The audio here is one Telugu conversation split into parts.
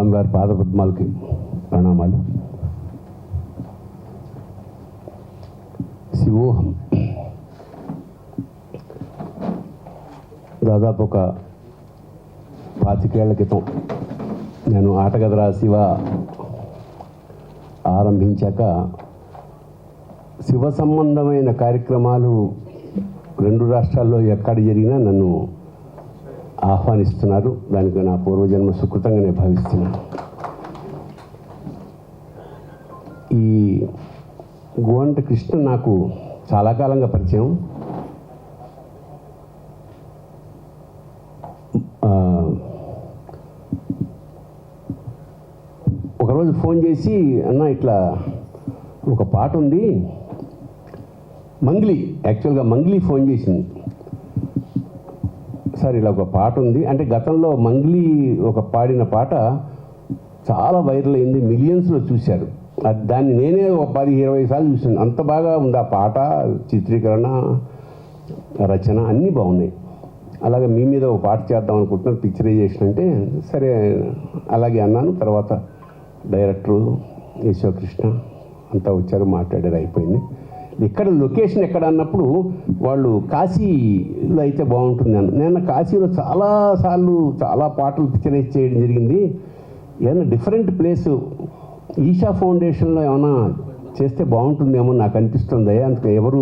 స్వామివారి పాదపద్మాలకి ప్రణామాలు. శివోహం దాదాపు ఒక 25 ఏళ్ల క్రితం నేను ఆటగదరా శివ ఆరంభించాక శివ సంబంధమైన కార్యక్రమాలు 2 రాష్ట్రాల్లో ఎక్కడ జరిగినా నన్ను ఆహ్వానిస్తున్నారు. దానికి నా పూర్వజన్మ సుకృతంగా నేను భావిస్తున్నాను. ఈ గోంట కృష్ణ నాకు చాలా కాలంగా పరిచయం. ఒకరోజు ఫోన్ చేసి, అన్న ఇట్లా ఒక పాట ఉంది, మంగ్లీ, యాక్చువల్గా మంగ్లీ ఫోన్ చేసింది, సార్ ఇలా ఒక పాట ఉంది అంటే, గతంలో మంగ్లీ ఒక పాడిన పాట చాలా వైరల్ అయింది, మిలియన్స్లో చూశారు. దాన్ని నేనే ఒక 10-20 సార్లు చూసాను. అంత బాగా ఉంది ఆ పాట, చిత్రీకరణ, రచన అన్నీ బాగున్నాయి. అలాగే మీ మీద ఒక పాట చేద్దాం అనుకుంటున్నాను, పిక్చరైజేషన్ అంటే సరే అలాగే అన్నాను. తర్వాత డైరెక్టరు యశోకృష్ణ అంతా వచ్చారు, మాట్లాడారు, అయిపోయింది. ఇక్కడ లొకేషన్ ఎక్కడ అన్నప్పుడు వాళ్ళు కాశీలో అయితే బాగుంటుంది అన్న. నేను కాశీలో చాలాసార్లు చాలా పాటలు పిక్చరైజ్ చేయడం జరిగింది. ఏదైనా డిఫరెంట్ ప్లేసు ఈషా ఫౌండేషన్లో ఏమైనా చేస్తే బాగుంటుందేమో నాకు అనిపిస్తుంది. అందుకే ఎవరు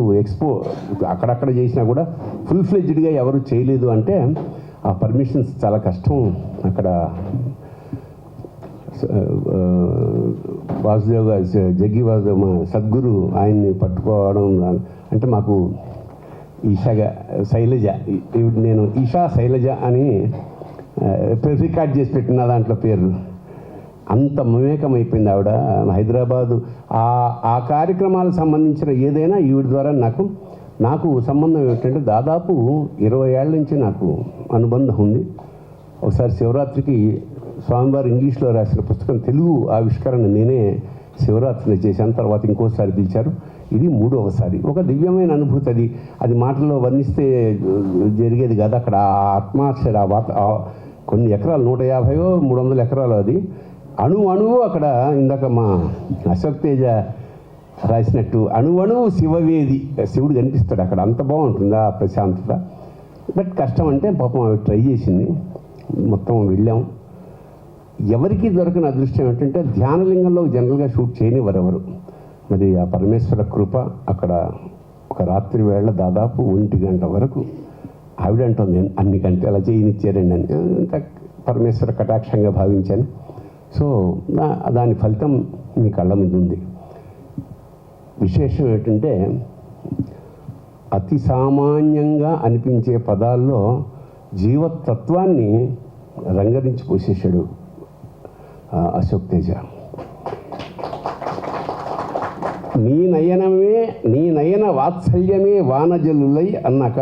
అక్కడక్కడ చేసినా కూడా ఫుల్ ఫ్లెడ్జ్డ్గా ఎవరు చేయలేదు అంటే ఆ పర్మిషన్స్ చాలా కష్టం. అక్కడ వాసుదేవ్ గారు, జగ్గి వాసుదేవ్ మా సద్గురు, ఆయన్ని పట్టుకోవడం అంటే మాకు శైలజ, నేను ఈషా శైలజ అని రికార్డ్ చేసి పెట్టిన దాంట్లో పేరు. అంత మమేకమైపోయింది ఆవిడ. హైదరాబాదు ఆ కార్యక్రమాలకు సంబంధించిన ఏదైనా ఈవిడ ద్వారా నాకు సంబంధం ఏమిటంటే దాదాపు 20 ఏళ్ళ నుంచి నాకు అనుబంధం ఉంది. ఒకసారి శివరాత్రికి స్వామివారు ఇంగ్లీష్లో రాసిన పుస్తకం తెలుగు ఆవిష్కరణ నేనే శివరాత్రిని చేశాను. తర్వాత ఇంకోసారి పిలిచారు, ఇది 3వసారి. ఒక దివ్యమైన అనుభూతి. అది మాటల్లో వర్ణిస్తే జరిగేది కాదు. అక్కడ ఆత్మాక్షర కొన్ని ఎకరాలు, 150-300 ఎకరాలు, అది అణువు అక్కడ. ఇందాక మా అశోక్ తేజ రాసినట్టు అణువు శివవేది, శివుడు కనిపిస్తాడు అక్కడ. అంత బాగుంటుంది ఆ ప్రశాంతత. బట్ కష్టం అంటే పాపం అవి ట్రై చేసింది, మొత్తం వెళ్ళాం. ఎవరికి దొరకని అదృష్టం ఏంటంటే ధ్యానలింగంలో జనరల్గా షూట్ చేయనివ్వరు ఎవరు. మరి ఆ పరమేశ్వర కృప అక్కడ ఒక రాత్రి వేళ దాదాపు 1 గంట వరకు ఆవిడ అంటుంది అన్ని గంటలు అలా చేయనిచ్చారండి అని. అంత పరమేశ్వర కటాక్షంగా భావించాను. సో దాని ఫలితం మీ కళ్ళ మీద ఉంది. విశేషం ఏంటంటే అతి సామాన్యంగా అనిపించే పదాల్లో జీవతత్వాన్ని రంగరించి పోసేశాడు అశోక్ తేజ. నీ నయన వాత్సల్యమే వానజలులై అన్నాక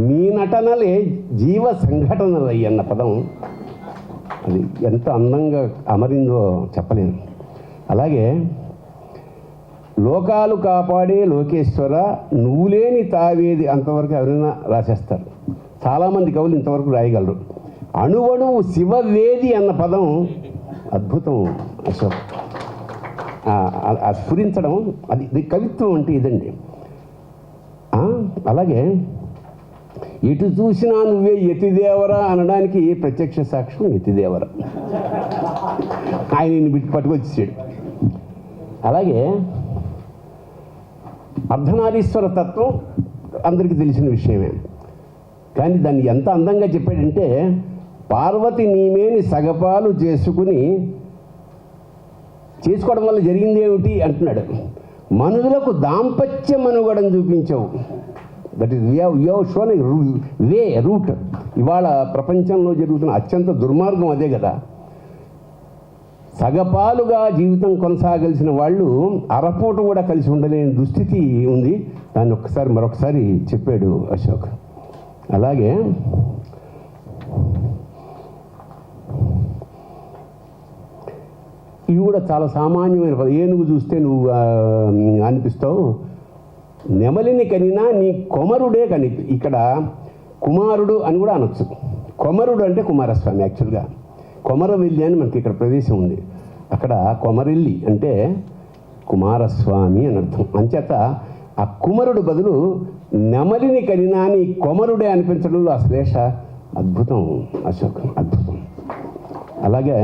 మీ నటనలే జీవ సంఘటనలై అన్న పదం అది ఎంత అందంగా అమరిందో చెప్పలేను. అలాగే లోకాలు కాపాడే లోకేశ్వర నువ్వు లేని తావేది, అంతవరకు ఎవరైనా రాసేస్తారు. చాలామంది కవులు ఇంతవరకు రాయగలరు. అణువణువు శివవేది అన్న పదం అద్భుతం అశోక్. స్ఫురించడం అది కవిత్వం అంటే ఇదండి. అలాగే ఎటు చూసినా నువ్వే యతిదేవరా అనడానికి ప్రత్యక్ష సాక్ష్యం యతిదేవర. ఆయన పట్టుకొచ్చాడు. అలాగే అర్ధనారీశ్వర తత్వం అందరికీ తెలిసిన విషయమే, కానీ దాన్ని ఎంత అందంగా చెప్పాడంటే పార్వతి నీమేని సగపాలు చేసుకోవడం వల్ల జరిగింది ఏమిటి అంటున్నాడు. మనుషులకు దాంపత్య మనుగడను చూపించావు. That is you shown route. ఇవాళ ప్రపంచంలో జరుగుతున్న అత్యంత దుర్మార్గం అదే కదా. సగపాలుగా జీవితం కొనసాగాల్సిన వాళ్ళు అరపూట కూడా కలిసి ఉండలేని దుస్థితి ఉంది. దాన్ని మరొకసారి చెప్పాడు అశోక్. అలాగే ఇవి కూడా చాలా సామాన్యమైన పదం. ఏనుగు చూస్తే నువ్వు అనిపిస్తావు, నెమలిని కనినా నీ కొమరుడే ఇక్కడ కుమారుడు అని కూడా అనొచ్చు. కొమరుడు అంటే కుమారస్వామి యాక్చువల్గా, కొమరవెల్లి అని మనకి ఇక్కడ ప్రదేశం ఉంది. అక్కడ కొమరెల్లి అంటే కుమారస్వామి అని అర్థం. అంచేత ఆ కుమరుడు బదులు నెమలిని కనినాని కొమరుడే అనిపించడంలో ఆ శ్లేష అద్భుతం. అశోక్ అద్భుతం. అలాగే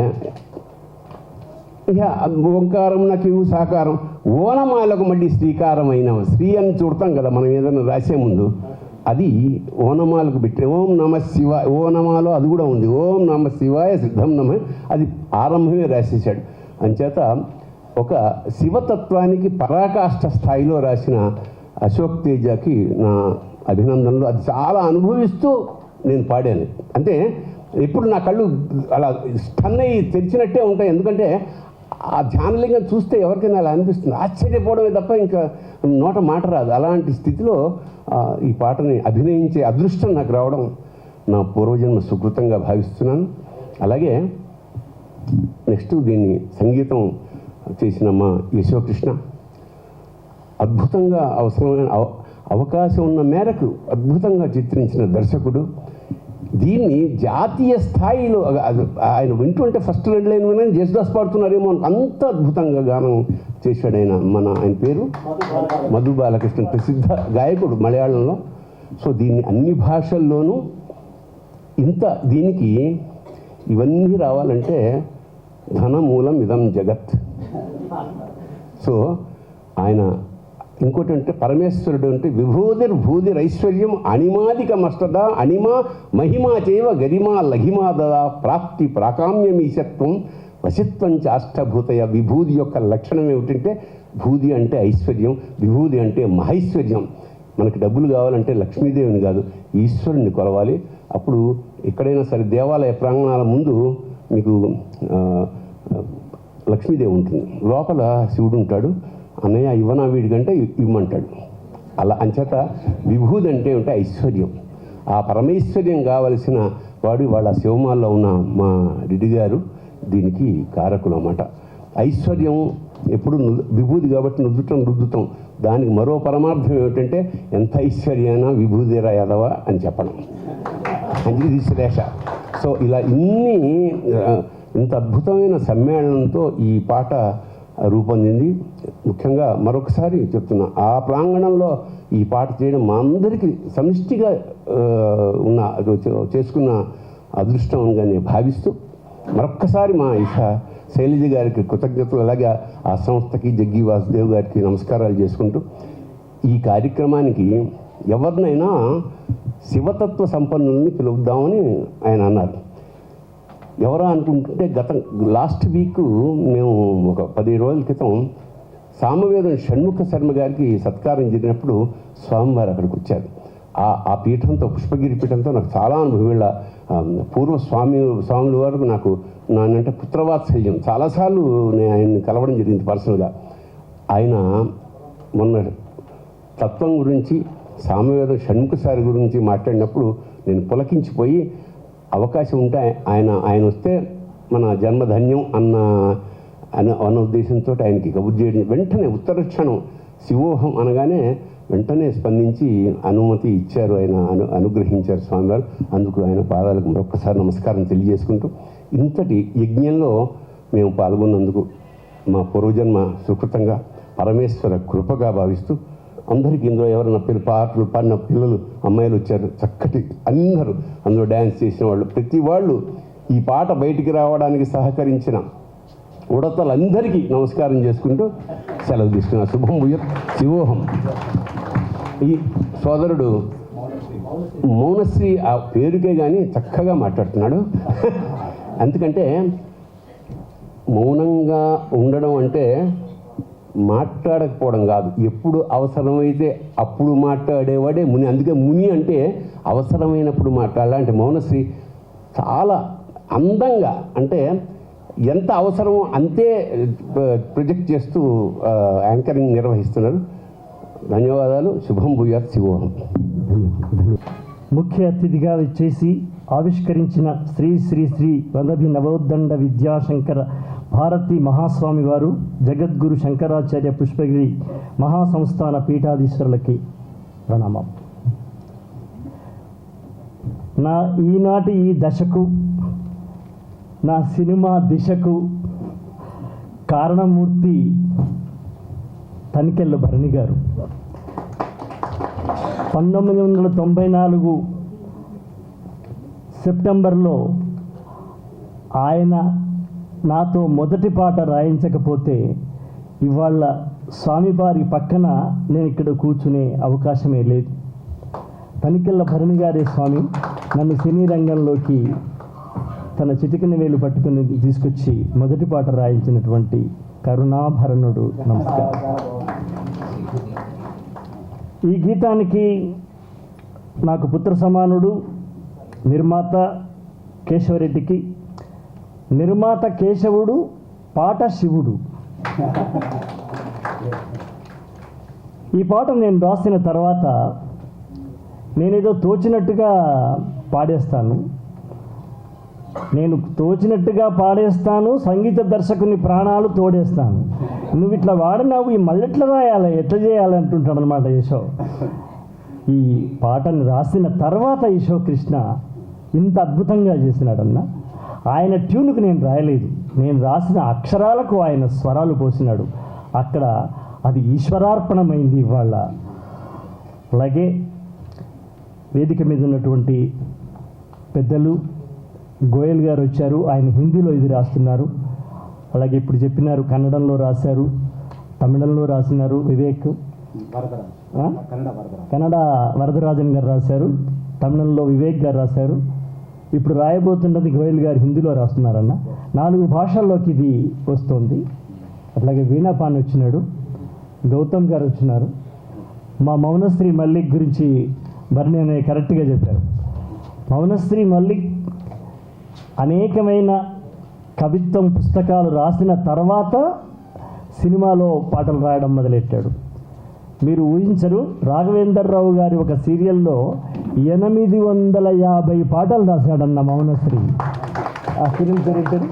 ఇక ఓంకారం నాకు సాకారం, ఓనమాలకు మళ్ళీ శ్రీకారం అయిన శ్రీ అని చూడతాం కదా మనం ఏదైనా రాసే ముందు, అది ఓనమాలకు పెట్టి ఓం నమ శివాయ, ఓనమాలో అది కూడా ఉంది, ఓం నమ శివాయ సిద్ధం నమ, అది ఆరంభమే రాసేసాడు. అంచేత ఒక శివతత్వానికి పరాకాష్ఠ స్థాయిలో రాసిన అశోక్ తేజకి నా అభినందనలు. అది చాలా అనుభవిస్తూ నేను పాడాను. అంటే ఎప్పుడు నా కళ్ళు అలా స్టన్ అయ్యి తెరిచినట్టే ఉంటాయి. ఎందుకంటే ఆ ధ్యానలింగం చూస్తే ఎవరికైనా అలా అనిపిస్తుంది, ఆశ్చర్యపోవడమే తప్ప ఇంకా నోట మాట రాదు. అలాంటి స్థితిలో ఈ పాటని అభినయించే అదృష్టం నాకు రావడం నా పూర్వజన్మ సుకృతంగా భావిస్తున్నాను. అలాగే నెక్స్ట్ దీన్ని సంగీతం చేసిన మా యశోకృష్ణ అద్భుతంగా అవసరమైన అవకాశం ఉన్న మేరకు అద్భుతంగా చిత్రించిన దర్శకుడు. దీన్ని జాతీయ స్థాయిలో ఆయన వింటుంటే ఫస్ట్ 2 లైన్ వినని జేసుదాస్ పాడుతున్నారేమో అంత అద్భుతంగా గానం చేశాడు ఆయన. ఆయన పేరు మధు బాలకృష్ణ, ప్రసిద్ధ గాయకుడు మలయాళంలో. సో దీన్ని అన్ని భాషల్లోనూ దీనికి ఇవన్నీ రావాలంటే ధనమూలం ఇదం జగత్. సో ఆయన ఇంకోటి అంటే పరమేశ్వరుడు అంటే విభూతిర్భూతిరైశ్వర్యం అణిమాదికమష్టద అణిమా మహిమా చేవ గరిమా లఘిమా దదా ప్రాప్తి ప్రాకామ్యమీశత్వం వశిత్వం చాష్టభూతయ. విభూతి యొక్క లక్షణం ఏమిటంటే భూతి అంటే ఐశ్వర్యం, విభూతి అంటే మహైశ్వర్యం. మనకి డబ్బులు కావాలంటే లక్ష్మీదేవిని కాదు ఈశ్వరుని కొలవాలి. అప్పుడు ఎక్కడైనా సరే దేవాలయ ప్రాంగణాల ముందు మీకు లక్ష్మీదేవి ఉంటుంది, లోపల శివుడు ఉంటాడు. అన్నయ్య ఇవ్వనా వీడికంటే ఇవ్వమంటాడు. అలా అంచేత విభూతి అంటే ఉంటే ఐశ్వర్యం. ఆ పరమైశ్వర్యం కావలసిన వాడు వాళ్ళ శివమాల్లో ఉన్న మా రెడ్డి గారు దీనికి కారకులు అన్నమాట. ఐశ్వర్యం ఎప్పుడు విభూతి కాబట్టి రుద్దుతాం. దానికి మరో పరమార్థం ఏమిటంటే ఎంత ఐశ్వర్యమైనా విభూతిరా యాదవ అని చెప్పడం, అంజలి శ్రేష. సో ఇలా ఇంత అద్భుతమైన సమ్మేళనంతో ఈ పాట రూపొందింది. ముఖ్యంగా మరొకసారి చెప్తున్నా, ఆ ప్రాంగణంలో ఈ పాట చేయడం మా అందరికీ సమిష్టిగా చేసుకున్న అదృష్టంగా నేను భావిస్తూ మరొక్కసారి మా శైలజ గారికి కృతజ్ఞతలు, అలాగే ఆ సంస్థకి జగ్గి వాసుదేవ్ గారికి నమస్కారాలు చేసుకుంటూ ఈ కార్యక్రమానికి ఎవరినైనా శివతత్వ సంపన్నుల్ని పిలుద్దామని ఆయన అన్నారు. ఎవరా అనుకుంటుంటే లాస్ట్ వీక్ మేము ఒక 10 రోజుల క్రితం సామవేదం షణ్ముఖ శర్మ గారికి సత్కారం జరిగినప్పుడు స్వామివారు అక్కడికి వచ్చారు. ఆ పీఠంతో, పుష్పగిరి పీఠంతో నాకు చాలా అనుభవం. వీళ్ళ పూర్వ స్వాముల వరకు నాకు నానంటే పుత్రవాత్సల్యం. చాలాసార్లు నేను ఆయన్ని కలవడం జరిగింది పర్సనల్గా. ఆయన మొన్న తత్వం గురించి, సామవేదం షణ్ముఖ సారి గురించి మాట్లాడినప్పుడు నేను పులకించిపోయి, అవకాశం ఉంటే ఆయన వస్తే మన జన్మధన్యం అన్న ఉద్దేశంతో ఆయనకి కబుర్ చేయడం, వెంటనే ఉత్తరక్షణం శివోహం అనగానే వెంటనే స్పందించి అనుమతి ఇచ్చారు, ఆయన అనుగ్రహించారు స్వామివారు. అందుకు ఆయన పాదాలకు మరొక్కసారి నమస్కారం తెలియజేసుకుంటూ, ఇంతటి యజ్ఞంలో మేము పాల్గొన్నందుకు మా పూర్వజన్మ సుకృతంగా పరమేశ్వర కృపగా భావిస్తూ, అందరికీ ఇందులో ఎవరైనా పాటలు పాడిన పిల్లలు, అమ్మాయిలు వచ్చారు, చక్కటి అందరూ అందులో డ్యాన్స్ చేసిన వాళ్ళు, ప్రతి వాళ్ళు ఈ పాట బయటికి రావడానికి సహకరించిన ఉడతలందరికీ నమస్కారం చేసుకుంటూ సెలవు తీసుకున్నా. శుభం భూయత్ శివోహం. ఈ సోదరుడు మౌనశ్రీ ఆ పేరుకే కానీ చక్కగా మాట్లాడుతున్నాడు. ఎందుకంటే మౌనంగా ఉండడం అంటే మాట్లాడకపోవడం కాదు, ఎప్పుడు అవసరమైతే అప్పుడు మాట్లాడేవాడే ముని. అందుకే ముని అంటే అవసరమైనప్పుడు మాట్లాడాలంటే మౌనశ్రీ చాలా అందంగా, అంటే ఎంత అవసరమో అంతే ప్రొజెక్ట్ చేస్తూ యాంకరింగ్ నిర్వహిస్తున్నారు. ధన్యవాదాలు. శుభం భూయాత్ శివోహం. ముఖ్య అతిథిగా వచ్చేసి ఆవిష్కరించిన శ్రీ శ్రీ శ్రీ వదభి నవోద్దండ విద్యాశంకర భారతి మహాస్వామి వారు, జగద్గురు శంకరాచార్య పుష్పగిరి మహాసంస్థాన పీఠాధీశ్వరులకి ప్రణామం. నా ఈనాటి ఈ దశకు నా సినిమా దిశకు కారణమూర్తి తనికెళ్ళ భరణి గారు. 1994 సెప్టెంబర్లో ఆయన నాతో మొదటి పాట రాయించకపోతే ఇవాళ స్వామివారి పక్కన నేను ఇక్కడ కూర్చునే అవకాశమే లేదు. తనికెళ్ళ భరణి గారే స్వామి నన్ను సినీ రంగంలోకి తన చిటికిన వేలు పట్టుకుని తీసుకొచ్చి మొదటి పాట రాయించినటువంటి కరుణాభరణుడు. నమస్కారం. ఈ గీతానికి నాకు పుత్ర సమానుడు నిర్మాత కేశవరెడ్డికి, నిర్మాత కేశవుడు, పాట శివుడు. ఈ పాట నేను రాసిన తర్వాత నేనేదో తోచినట్టుగా పాడేస్తాను, సంగీత దర్శకుని ప్రాణాలు తోడేస్తాను, నువ్వు ఇట్లా వాడినావు, ఈ మళ్ళీ ఎట్లా రాయాలి, ఎట్లా చేయాలి అంటుంటాడు అనమాట యశో. ఈ పాటను రాసిన తర్వాత యశో కృష్ణ ఇంత అద్భుతంగా చేసినాడన్న. ఆయన ట్యూన్కు నేను రాయలేదు, నేను రాసిన అక్షరాలకు ఆయన స్వరాలు పోసినాడు. అక్కడ అది ఈశ్వరార్పణమైంది ఇవాళ. అలాగే వేదిక మీద ఉన్నటువంటి పెద్దలు గోయల్ గారు వచ్చారు, ఆయన హిందీలో ఇది రాస్తున్నారు. అలాగే ఇప్పుడు చెప్పినారు కన్నడంలో రాశారు, తమిళంలో రాసినారు వివేక్, కన్నడ వరదరాజన్ గారు రాశారు, తమిళంలో వివేక్ గారు రాశారు. ఇప్పుడు రాయబోతున్నది గోయల్ గారు హిందీలో రాస్తున్నారన్న. 4 భాషల్లోకి ఇది వస్తుంది. అట్లాగే వీణాపాన్ వచ్చినాడు, గౌతమ్ గారు వచ్చినారు. మా మౌనశ్రీ మల్లిక్ గురించి భరణి అనే కరెక్ట్గా చెప్పారు. మౌనశ్రీ మల్లిక్ అనేకమైన కవిత్వం పుస్తకాలు రాసిన తర్వాత సినిమాలో పాటలు రాయడం మొదలెట్టాడు. మీరు ఊహించరు, రాఘవేంద్రరావు గారి ఒక సీరియల్లో 850 పాటలు రాశాడన్న మౌనశ్రీ. ఆ సీరియల్ పేరేంటారు?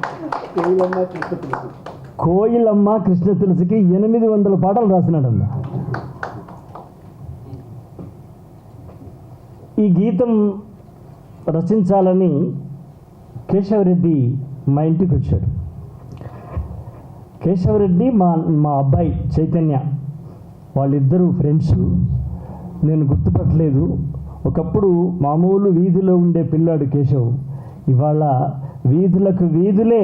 కోయిలమ్మ కృష్ణ తులసికి 800 పాటలు రాసినాడన్న. ఈ గీతం రచించాలని కేశవరెడ్డి మా ఇంటికి వచ్చాడు. కేశవరెడ్డి మా అబ్బాయి చైతన్య, వాళ్ళిద్దరూ ఫ్రెండ్స్. నేను గుర్తుపట్టలేదు. ఒకప్పుడు మామూలు వీధిలో ఉండే పిల్లాడు కేశవ్, ఇవాళ వీధులకు వీధులే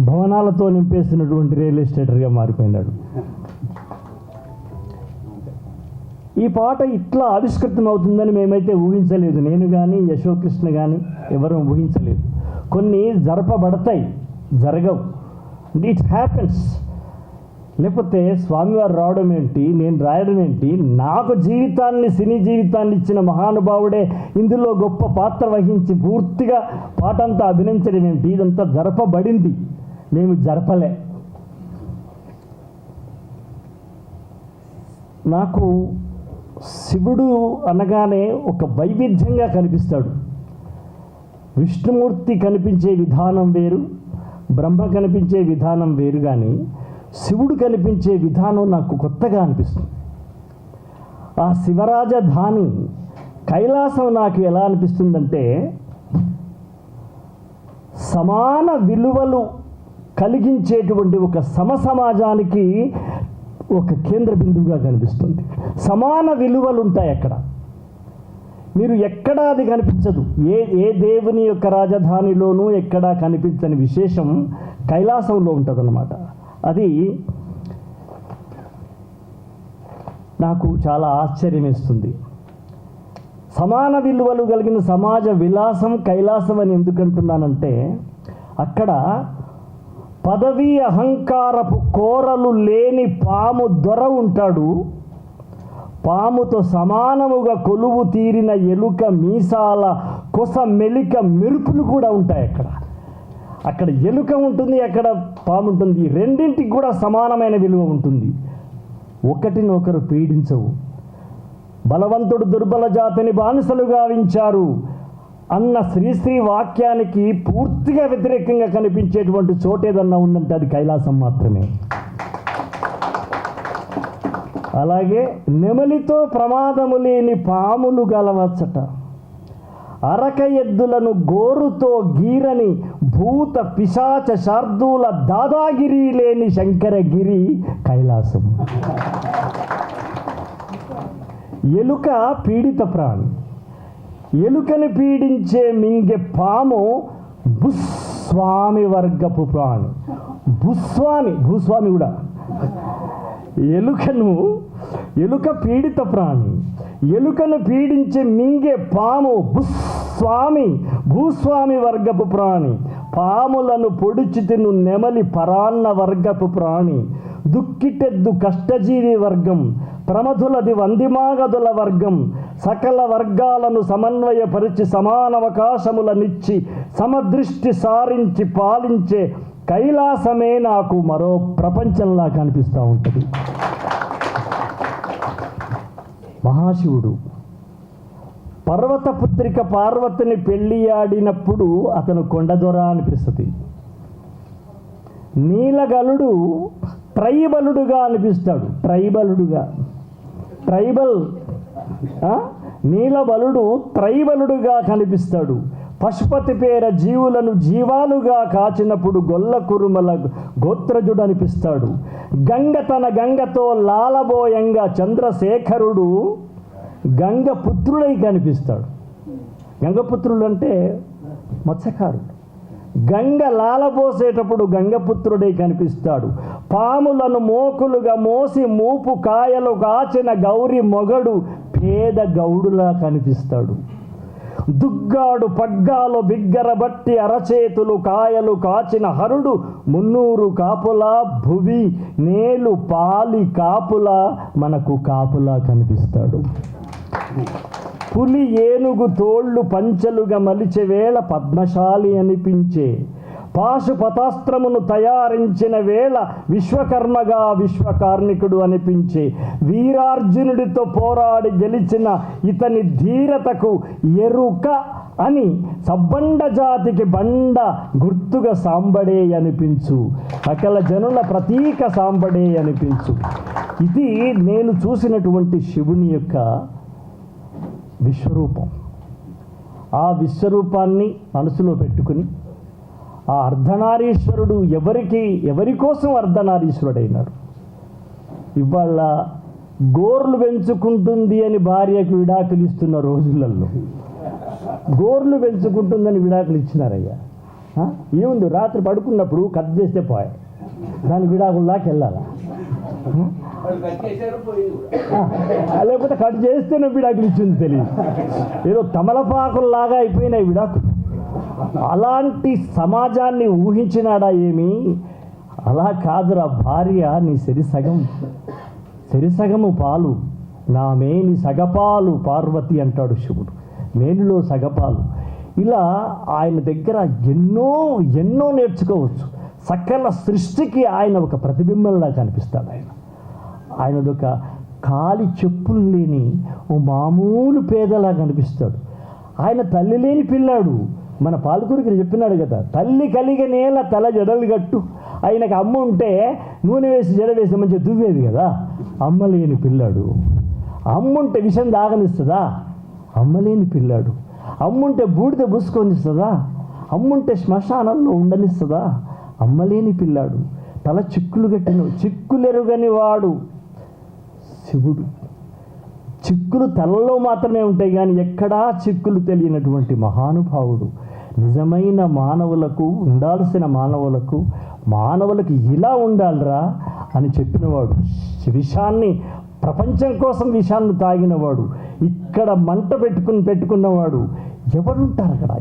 భవనాలతో నింపేస్తున్నటువంటి రియల్ ఎస్టేటర్గా మారిపోయినాడు. ఈ పాట ఇట్లా ఆవిష్కృతం అవుతుందని మేమైతే ఊహించలేదు. నేను కానీ యశోకృష్ణ కానీ ఎవరూ ఊహించలేదు. కొన్ని జరపబడతాయి, జరగవు, ఇట్ హ్యాపెన్స్. లేకపోతే స్వామివారు రావడం ఏంటి, నేను రాయడం ఏంటి? నాకు జీవితాన్ని, సినీ జీవితాన్ని ఇచ్చిన మహానుభావుడే ఇందులో గొప్ప పాత్ర వహించి పూర్తిగా పాటంతా అభినయించడం ఏంటి? ఇదంతా జరపబడింది, మేము జరపలే. నాకు శివుడు అనగానే ఒక వైవిధ్యంగా కనిపిస్తాడు. విష్ణుమూర్తి కనిపించే విధానం వేరు, బ్రహ్మ కనిపించే విధానం వేరు, కానీ శివుడు కనిపించే విధానం నాకు కొత్తగా అనిపిస్తుంది. ఆ శివరాజధాని కైలాసం నాకు ఎలా అనిపిస్తుందంటే, సమాన విలువలు కలిగించేటువంటి ఒక సమసమాజానికి ఒక కేంద్ర బిందువుగా కనిపిస్తుంది. సమాన విలువలు ఉంటాయి అక్కడ, మీరు ఎక్కడా అది కనిపించదు. ఏ దేవుని యొక్క రాజధానిలోనూ ఎక్కడా కనిపించని విశేషం కైలాసంలో ఉంటుందన్నమాట. అది నాకు చాలా ఆశ్చర్యం వేస్తుంది. సమాన విలువలు కలిగిన సమాజ విలాసం కైలాసం అని ఎందుకంటున్నానంటే, అక్కడ పదవి అహంకారపు కోరలు లేని పాము దొర ఉంటాడు. పాముతో సమానముగా కొలువు తీరిన ఎలుక మీసాల కొస మెలిక మెరుపులు కూడా ఉంటాయి అక్కడ ఎలుక ఉంటుంది, అక్కడ పాము ఉంటుంది. రెండింటికి కూడా సమానమైన విలువ ఉంటుంది. ఒకటినొకరు పీడించవు. బలవంతుడు దుర్బల జాతిని బానిసలుగా గావించారు అన్న శ్రీశ్రీ వాక్యానికి పూర్తిగా వ్యతిరేకంగా కనిపించేటువంటి చోటేదన్నా ఉందంటే అది కైలాసం మాత్రమే. అలాగే నెమలితో ప్రమాదము లేని పాములు గలవచ్చట, అరక ఎద్దులను గోరుతో గీరని భూత పిశాచ శార్దూల దాదాగిరి లేని శంకరగిరి కైలాసం. ఎలుక పీడిత ప్రాణి. ఎలుకని పీడించే మింగే పాము భూస్వామి వర్గపు ప్రాణి. భూస్వామి కూడా. ఎలుక పీడిత ప్రాణి. ఎలుకను పీడించే మింగే పాము భూస్వామి వర్గపు ప్రాణి. పాములను పొడిచి తిను నెమలి పరాన్న వర్గపు ప్రాణి. దుక్కిటెద్దు కష్టజీవి వర్గం. ప్రమధులది వందిమాగదుల వర్గం. సకల వర్గాలను సమన్వయపరిచి సమానవకాశములనిచ్చి సమదృష్టి సారించి పాలించే కైలాసమే నాకు మరో ప్రపంచంలా కనిపిస్తూ ఉంటుంది. మహాశివుడు పర్వతపుత్రిక పార్వతిని పెళ్ళియాడినప్పుడు అతను కొండదొర అనిపిస్తుంది. నీలగలుడు ట్రైబలుడుగా అనిపిస్తాడు. నీలబలుడు ట్రైబలుడుగా కనిపిస్తాడు. పశుపతి పేర జీవులను జీవాలుగా కాచినప్పుడు గొల్ల కురుమల గోత్రజుడు అనిపిస్తాడు. గంగ తన గంగతో లాలబోయంగా చంద్రశేఖరుడు గంగపుత్రుడై కనిపిస్తాడు. గంగపుత్రుడు అంటే మత్స్యకారుడు. గంగ లాలబోసేటప్పుడు గంగపుత్రుడై కనిపిస్తాడు. పాములను మోకులుగా మోసి మూపు కాయలు కాచిన గౌరి మొగడు పేద గౌడులా కనిపిస్తాడు. దుగ్గాడు పగ్గాలు బిగ్గరబట్టి అరచేతులు కాయలు కాచిన హరుడు మున్నూరు కాపులా భువి నేలు పాలి కాపులా మనకు కాపులా కనిపిస్తాడు. పులి ఏనుగు తోళ్ళు పంచెలుగా మలిచే వేళ పద్మశాలి అనిపించే. పాశుపతాస్త్రమును తయారించిన వేళ విశ్వకర్మగా విశ్వకార్మికుడు అనిపించే. వీరార్జునుడితో పోరాడి గెలిచిన ఇతని ధీరతకు ఎరుక అని సబ్బండ జాతికి బండ గుర్తుగా సాంబడే అనిపించు. సకల జనుల ప్రతీక సాంబడే అనిపించు. ఇది నేను చూసినటువంటి శివుని యొక్క విశ్వరూపం. ఆ విశ్వరూపాన్ని మనసులో పెట్టుకుని ఆ అర్ధనారీశ్వరుడు ఎవరి కోసం అర్ధనారీశ్వరుడైనాడు. ఇవాళ గోర్లు పెంచుకుంటుంది అని భార్యకు విడాకులు ఇస్తున్న రోజులలో గోర్లు పెంచుకుంటుందని విడాకులు ఇచ్చినారయ్యా. ఏముంది, రాత్రి పడుకున్నప్పుడు కట్ చేస్తే పోయా, దాని విడాకుల దాకా వెళ్ళాలా? లేకపోతే కట్ చేస్తేనే విడాకులు ఇచ్చింది తెలియదు. ఏదో తమలపాకుల్లాగా అయిపోయినాయి విడాకులు. అలాంటి సమాజాన్ని ఊహించినాడా ఏమి? అలా కాదురా భార్య, నీ సెరిసగము పాలు నా మేని సగపాలు పార్వతి అంటాడు శివుడు. మేనిలో సగపాలు. ఇలా ఆయన దగ్గర ఎన్నో నేర్చుకోవచ్చు. సకల సృష్టికి ఆయన ఒక ప్రతిబింబంలా కనిపిస్తాడు. ఆయనదొక కాలి చెప్పులు లేని ఓ మామూలు పేదలా కనిపిస్తాడు. ఆయన తల్లి లేని పిల్లాడు. మన పాలకురికి చెప్పినాడు కదా, తల్లి కలిగ నేల తల జడలు గట్టు. ఆయనకు అమ్మ ఉంటే నూనె వేసి జడ వేసి మంచిగా దువ్వేది కదా. అమ్మ లేని పిల్లాడు. అమ్ముంటే విషం దాగనిస్తుందా? అమ్మలేని పిల్లాడు. అమ్ముంటే బూడిద బుసుకొనిస్తుందా? అమ్ముంటే శ్మశానంలో ఉండనిస్తుందా? అమ్మలేని పిల్లాడు. తల చిక్కులెరుగని వాడు శివుడు. చిక్కులు తలలో మాత్రమే ఉంటాయి కానీ ఎక్కడా చిక్కులు తెలియనటువంటి మహానుభావుడు. నిజమైన మానవులకు ఉండాల్సిన మానవులకు ఇలా ఉండాలిరా అని చెప్పినవాడు. విషాన్ని, ప్రపంచం కోసం విషాన్ని తాగినవాడు. ఇక్కడ మంట పెట్టుకున్నవాడు. ఎవరుంటారు అక్కడ?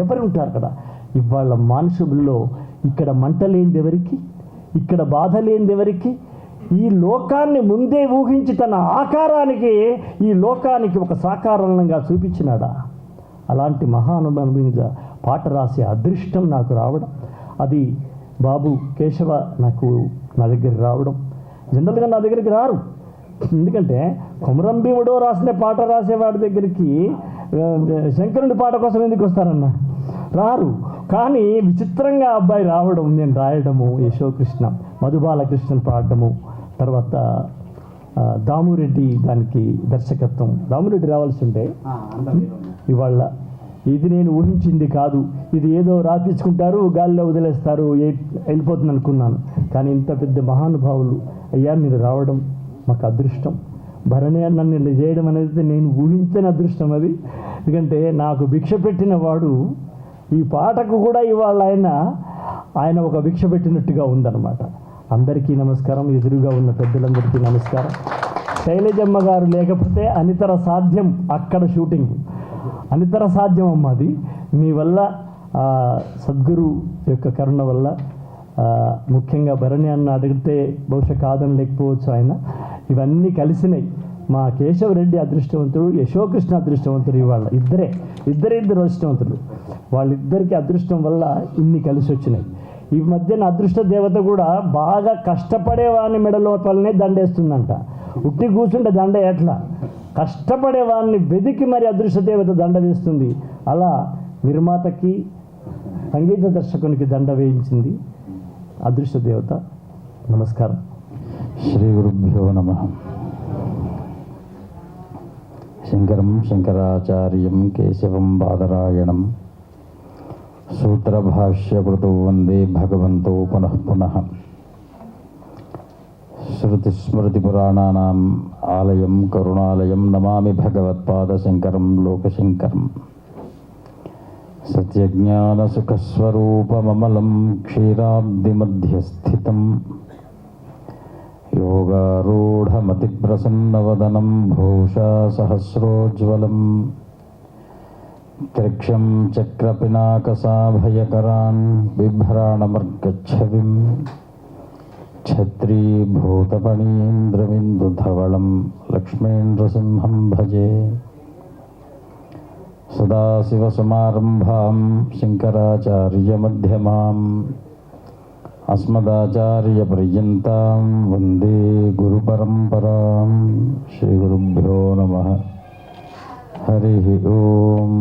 ఎవరుంటారు అక్కడ? ఇవాళ మనుషుల్లో ఇక్కడ మంట లేనిది ఎవరికి? ఇక్కడ బాధ లేనిది ఎవరికి? ఈ లోకాన్ని ముందే ఊహించి తన ఆకారానికి ఈ లోకానికి ఒక సాకారంగా చూపించినాడా? అలాంటి మహానుభావునిగా పాట రాసే అదృష్టం నాకు రావడం, అది బాబు కేశవ నా దగ్గరికి రావడం. జనరల్గా నా దగ్గరికి రారు. ఎందుకంటే కొమరం భీముడో రాసిన పాట రాసేవాడి దగ్గరికి శంకరుడి పాట కోసం ఎందుకు వస్తారన్న? రారు. కానీ విచిత్రంగా అబ్బాయి రావడం, నేను రాయడము, యశోకృష్ణ, మధుబాలకృష్ణన్ పాడటము, తర్వాత దామురెడ్డి దానికి దర్శకత్వం. దామురెడ్డి రావాల్సి ఉంటే ఇవాళ ఇది నేను ఊహించింది కాదు, ఇది ఏదో రాపించుకుంటారు గాలిలో వదిలేస్తారు వెళ్ళిపోతుంది అనుకున్నాను. కానీ ఇంత పెద్ద మహానుభావులు అయ్యా మీరు రావడం మాకు అదృష్టం. భరణి నన్ను ఇలా చేయడం అనేది నేను ఊహించని అదృష్టం అది. ఎందుకంటే నాకు భిక్ష పెట్టిన వాడు ఈ పాటకు కూడా ఇవాళ ఆయన ఒక భిక్ష పెట్టినట్టుగా ఉందన్నమాట. అందరికీ నమస్కారం, ఎదురుగా ఉన్న పెద్దలందరికీ నమస్కారం. శైలజమ్మ గారు లేకపోతే అనితర సాధ్యం, అక్కడ షూటింగ్ అనితర సాధ్యం అమ్మ. అది మీ వల్ల సద్గురు యొక్క కరుణ వల్ల, ముఖ్యంగా భరణి అన్న అడిగితే బహుశా కాదని లేకపోవచ్చు ఆయన. ఇవన్నీ కలిసినాయి. మా కేశవరెడ్డి అదృష్టవంతుడు, యశోకృష్ణ అదృష్టవంతుడు. ఇవాళ ఇద్దరు అదృష్టవంతులు. వాళ్ళిద్దరికి అదృష్టం వల్ల ఇన్ని కలిసి వచ్చినాయి. ఈ మధ్యన అదృష్ట దేవత కూడా బాగా కష్టపడేవాడిని మెడలోపలనే దండేస్తుందంట. ఉట్టి కూర్చుంటే దండ ఎట్లా, కష్టపడేవాడిని వెదికి మరి అదృష్ట దేవత దండ వేస్తుంది. అలా నిర్మాతకి సంగీత దర్శకునికి దండ వేయించింది అదృష్ట దేవత. నమస్కారం. శ్రీ గురుభ్యో నమః. శంకరం శంకరాచార్యం కేశవం బాదరాయణం సూత్రభాష్యకృతౌ వందే భగవంతో పునః పునః. శృతిస్మృతిపురాణానాం ఆలయం కరుణాలయం నమామి భగవత్పాదశంకరం లోకశంకరం. సత్యజ్ఞానసుఖస్వరూపమమలం క్షీరాబ్దిమధ్యస్థితం యోగారూఢమతిప్రసన్నవదనం భూషా సహస్రోజ్వలం త్రిక్షం చక్రపినాకసాభయకరాన్ బిభ్రాణమర్గచ్ఛవిం ఛత్రీభూతపణీంద్రమిందుధవళం లక్ష్మీంద్రసింహం భజే. సదాశివసమారంభాం శంకరాచార్యమధ్యమాం అస్మదాచార్యపర్యంతాం వందే గురుపరంపరాం. శ్రీగురుభ్యో నమః. హరి ఓం.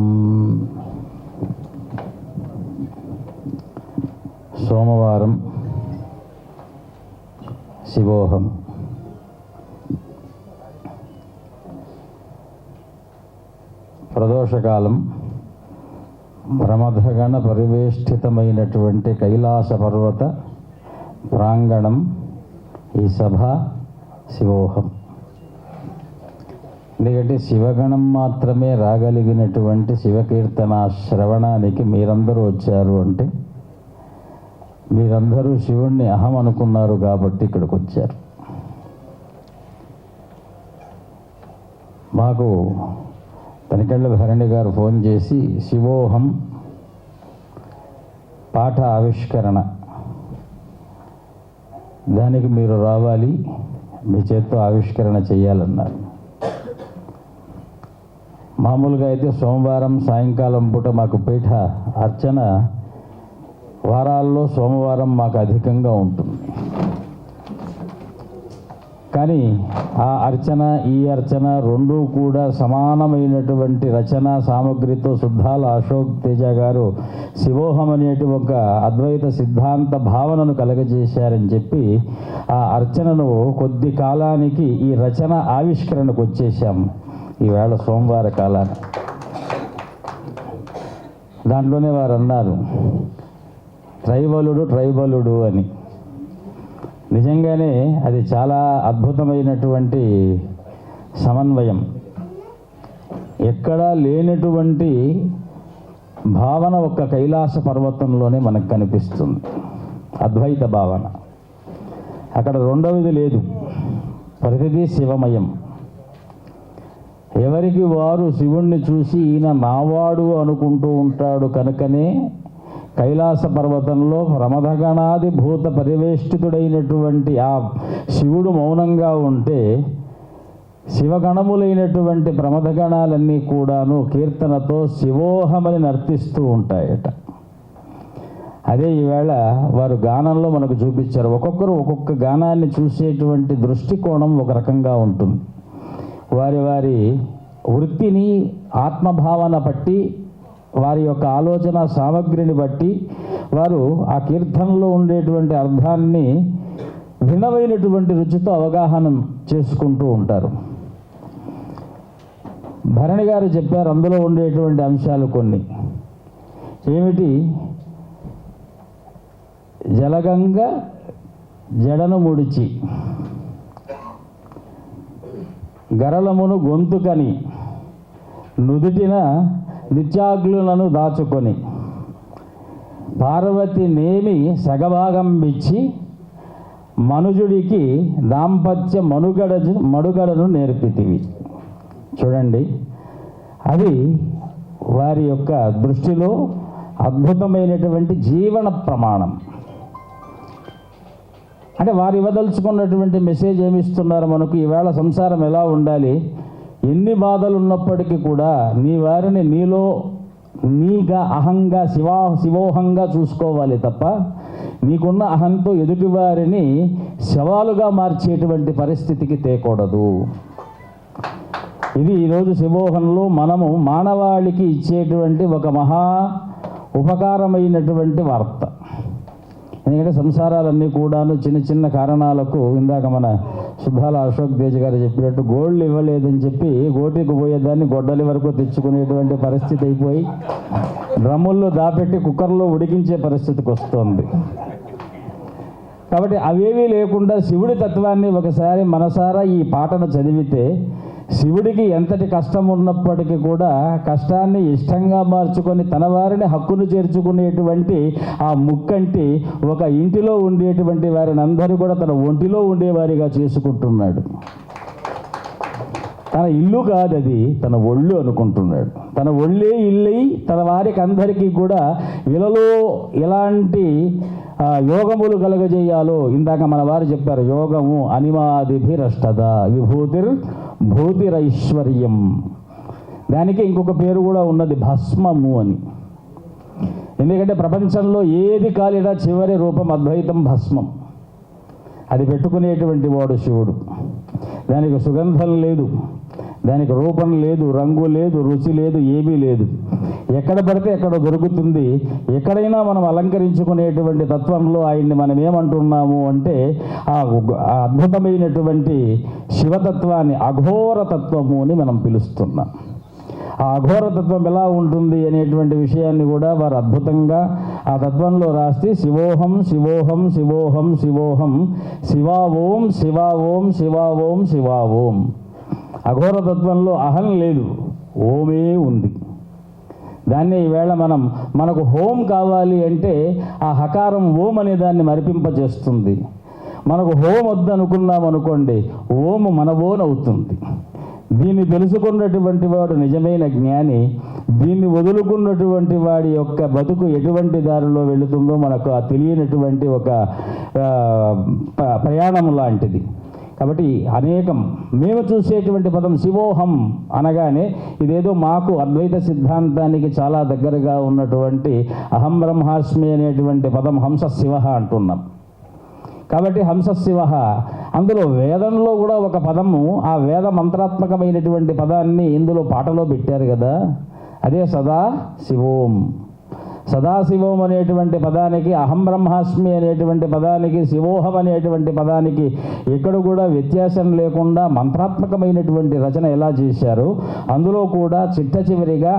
సోమవారం శివోహం. ప్రదోషకాలం. ప్రమథగణ పరివేష్టితమైనటువంటి కైలాస పర్వత ప్రాంగణం ఈ సభ శివోహం. ఎందుకంటే శివగణం మాత్రమే రాగలిగినటువంటి శివకీర్తన శ్రవణానికి మీరందరూ వచ్చారు అంటే మీరందరూ శివుణ్ణి అహం అనుకున్నారు కాబట్టి ఇక్కడికి వచ్చారు. మాకు తనికెళ్ళ భరణి గారు ఫోన్ చేసి శివోహం పాఠ ఆవిష్కరణ, దానికి మీరు రావాలి, మీ చేత్తో ఆవిష్కరణ చేయాలన్నారు. మామూలుగా అయితే సోమవారం సాయంకాలం పూట మాకు పీఠ అర్చన వారాల్లో సోమవారం మాకు అధికంగా ఉంటుంది. కానీ ఆ అర్చన ఈ అర్చన రెండూ కూడా సమానమైనటువంటి రచనా సామగ్రితో శుద్ధాల అశోక్ తేజ గారు శివోహం అనేటి ఒక అద్వైత సిద్ధాంత భావనను కలగజేశారని చెప్పి ఆ అర్చనను కొద్ది కాలానికి ఈ రచన ఆవిష్కరణకు వచ్చేసాం ఈవేళ సోమవార కాలాన్ని. దాంట్లోనే వారు అన్నారు ట్రైబలుడు అని. నిజంగానే అది చాలా అద్భుతమైనటువంటి సమన్వయం. ఎక్కడా లేనటువంటి భావన ఒక్క కైలాస పర్వతంలోనే మనకు కనిపిస్తుంది, అద్వైత భావన. అక్కడ రెండవది లేదు, ప్రతిదీ శివమయం. ఎవరికి వారు శివుణ్ణి చూసి ఈయన నావాడు అనుకుంటూ ఉంటాడు కనుకనే కైలాస పర్వతంలో ప్రమథగణాది భూత పరివేష్టితుడైనటువంటి ఆ శివుడు మౌనంగా ఉంటే శివగణములైనటువంటి ప్రమథగణాలన్నీ కూడాను కీర్తనతో శివోహమని నర్తిస్తూ ఉంటాయట. అదే ఈవేళ వారు గానంలో మనకు చూపించారు. ఒక్కొక్కరు ఒక్కొక్క గానాన్ని చూసేటువంటి దృష్టికోణం ఒక రకంగా ఉంటుంది. వారి వారి వృత్తిని ఆత్మభావన బట్టి, వారి యొక్క ఆలోచన సామగ్రిని బట్టి వారు ఆ కీర్తనలో ఉండేటువంటి అర్థాన్ని భిన్నమైనటువంటి రుచితో అవగాహన చేసుకుంటూ ఉంటారు. భరణి గారు చెప్పారు అందులో ఉండేటువంటి అంశాలు కొన్ని. ఏమిటి? జలగంగ జడను ముడిచి గరళమును గొంతుకని నుదుటిన నిత్యాగ్నులను దాచుకొని పార్వతి నేమి సగభాగం బిచ్చి మనుజుడికి దాంపత్య మనుగడను నేర్పితివి. చూడండి, అది వారి యొక్క దృష్టిలో అద్భుతమైనటువంటి జీవన ప్రమాణం. అంటే వారు ఇవ్వదలుచుకున్నటువంటి మెసేజ్ ఏమిస్తున్నారు మనకు? ఈవేళ సంసారం ఎలా ఉండాలి, ఎన్ని బాధలు ఉన్నప్పటికీ కూడా నీ వారిని నీలో నీగా అహంగా శివోహంగా చూసుకోవాలి తప్ప నీకున్న అహంతో ఎదుటివారిని శవాలుగా మార్చేటువంటి పరిస్థితికి తేకూడదు. ఇది ఈరోజు శివోహంలో మనము మానవాళికి ఇచ్చేటువంటి ఒక మహా ఉపకారమైనటువంటి వార్త. ఎందుకంటే సంసారాలన్నీ కూడాను చిన్న చిన్న కారణాలకు, ఇందాక మన సుద్దాల అశోక్ తేజ గారు చెప్పినట్టు గోల్డ్ ఇవ్వలేదని చెప్పి గోటికి పోయేదాన్ని గొడ్డలి వరకు తెచ్చుకునేటువంటి పరిస్థితి అయిపోయి డ్రమ్ముల్లో దాపెట్టి కుక్కర్లో ఉడికించే పరిస్థితికి వస్తుంది. కాబట్టి అవేవీ లేకుండా శివుడి తత్వాన్ని ఒకసారి మనసారా ఈ పాటను చదివితే శివుడికి ఎంతటి కష్టం ఉన్నప్పటికీ కూడా కష్టాన్ని ఇష్టంగా మార్చుకొని తన వారిని హక్కును చేర్చుకునేటువంటి ఆ ముక్కంటి ఒక ఇంటిలో ఉండేటువంటి వారిని అందరూ కూడా తన ఒంటిలో ఉండేవారిగా చేసుకుంటున్నాడు. తన ఇల్లు కాదది, తన ఒళ్ళు అనుకుంటున్నాడు. తన ఒళ్ళే ఇల్లై తన వారికి అందరికీ కూడా ఇలలో ఎలాంటి యోగములు కలగజేయాలో ఇందాక మన వారు చెప్పారు. యోగము అనిమాదిభిరష్టద విభూతిర్ భూతిరైశ్వర్యం. దానికి ఇంకొక పేరు కూడా ఉన్నది, భస్మము అని. ఎందుకంటే ప్రపంచంలో ఏది కాలినా చివరి రూపం అద్వైతం భస్మం. అది పెట్టుకునేటువంటి వాడు శివుడు. దానికి సుగంధం లేదు, దానికి రూపం లేదు, రంగు లేదు, రుచి లేదు, ఏమీ లేదు. ఎక్కడ పడితే ఎక్కడ దొరుకుతుంది. ఎక్కడైనా మనం అలంకరించుకునేటువంటి తత్వంలో ఆయన్ని మనం ఏమంటున్నాము అంటే ఆ అద్భుతమైనటువంటి శివతత్వాన్ని అఘోర తత్వము అని మనం పిలుస్తున్నాం. ఆ అఘోరతత్వం ఎలా ఉంటుంది అనేటువంటి విషయాన్ని కూడా వారు అద్భుతంగా ఆ తత్వంలో రాస్తే శివోహం శివోహం శివోహం శివోహం శివా ఓం శివా ఓం శివా ఓం శివా ఓం. అఘోరతత్వంలో అహం లేదు, ఓమే ఉంది. దాన్ని ఈవేళ మనకు హోం కావాలి అంటే ఆ హకారం ఓం అనే దాన్ని మరిపింపజేస్తుంది. మనకు హోం వద్దనుకున్నాం అనుకోండి, ఓము మన ఓన్ అవుతుంది. దీన్ని తెలుసుకున్నటువంటి వాడు నిజమైన జ్ఞాని. దీన్ని వదులుకున్నటువంటి వాడి యొక్క బతుకు ఎటువంటి దారిలో వెళుతుందో మనకు ఆ తెలియనటువంటి ఒక ప్రయాణం లాంటిది. కాబట్టి అనేకం మేము చూసేటువంటి పదం శివోహం అనగానే ఇదేదో మాకు అద్వైత సిద్ధాంతానికి చాలా దగ్గరగా ఉన్నటువంటి అహం బ్రహ్మాస్మి అనేటువంటి పదం హంస శివ అంటున్నాం. కాబట్టి హంస శివ, అందులో వేదంలో కూడా ఒక పదము, ఆ వేద మంత్రాత్మకమైనటువంటి పదాన్ని ఇందులో పాటలో పెట్టారు కదా, అదే సదా శివోం. సదాశివోం అనేటువంటి పదానికి, అహం బ్రహ్మాస్మి అనేటువంటి పదానికి, శివోహం అనేటువంటి పదానికి ఎక్కడ కూడా వ్యత్యాసం లేకుండా మంత్రాత్మకమైనటువంటి రచన ఎలా చేశారు. అందులో కూడా చిట్ట చివరిగా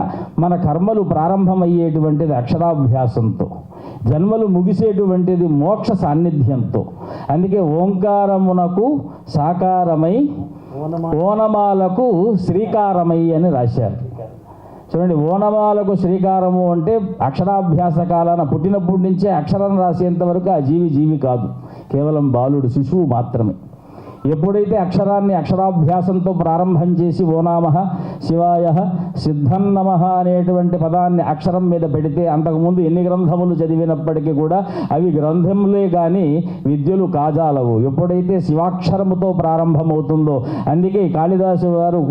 మన కర్మలు ప్రారంభమయ్యేటువంటిది అక్షరాభ్యాసంతో, జన్మలు ముగిసేటువంటిది మోక్ష సాన్నిధ్యంతో. అందుకే ఓంకారమునకు సాకారమై ఓనమాలకు శ్రీకారమై అని రాశారు. చూడండి, ఓనమాలకు శ్రీకారము అంటే అక్షరాభ్యాస కాలాన పుట్టినప్పటి నుంచే అక్షరం రాసేంత వరకు ఆ జీవి కాదు, కేవలం బాలుడు, శిశువు మాత్రమే. ఎప్పుడైతే అక్షరాన్ని అక్షరాభ్యాసంతో ప్రారంభం చేసి ఓనామః శివాయ సిద్ధన్నమః అనేటువంటి పదాన్ని అక్షరం మీద పెడితే, అంతకుముందు ఎన్ని గ్రంథములు చదివినప్పటికీ కూడా అవి గ్రంథములే కానీ విద్యలు కాజాలవు. ఎప్పుడైతే శివాక్షరముతో ప్రారంభమవుతుందో, అందుకే కాళిదాసు వారు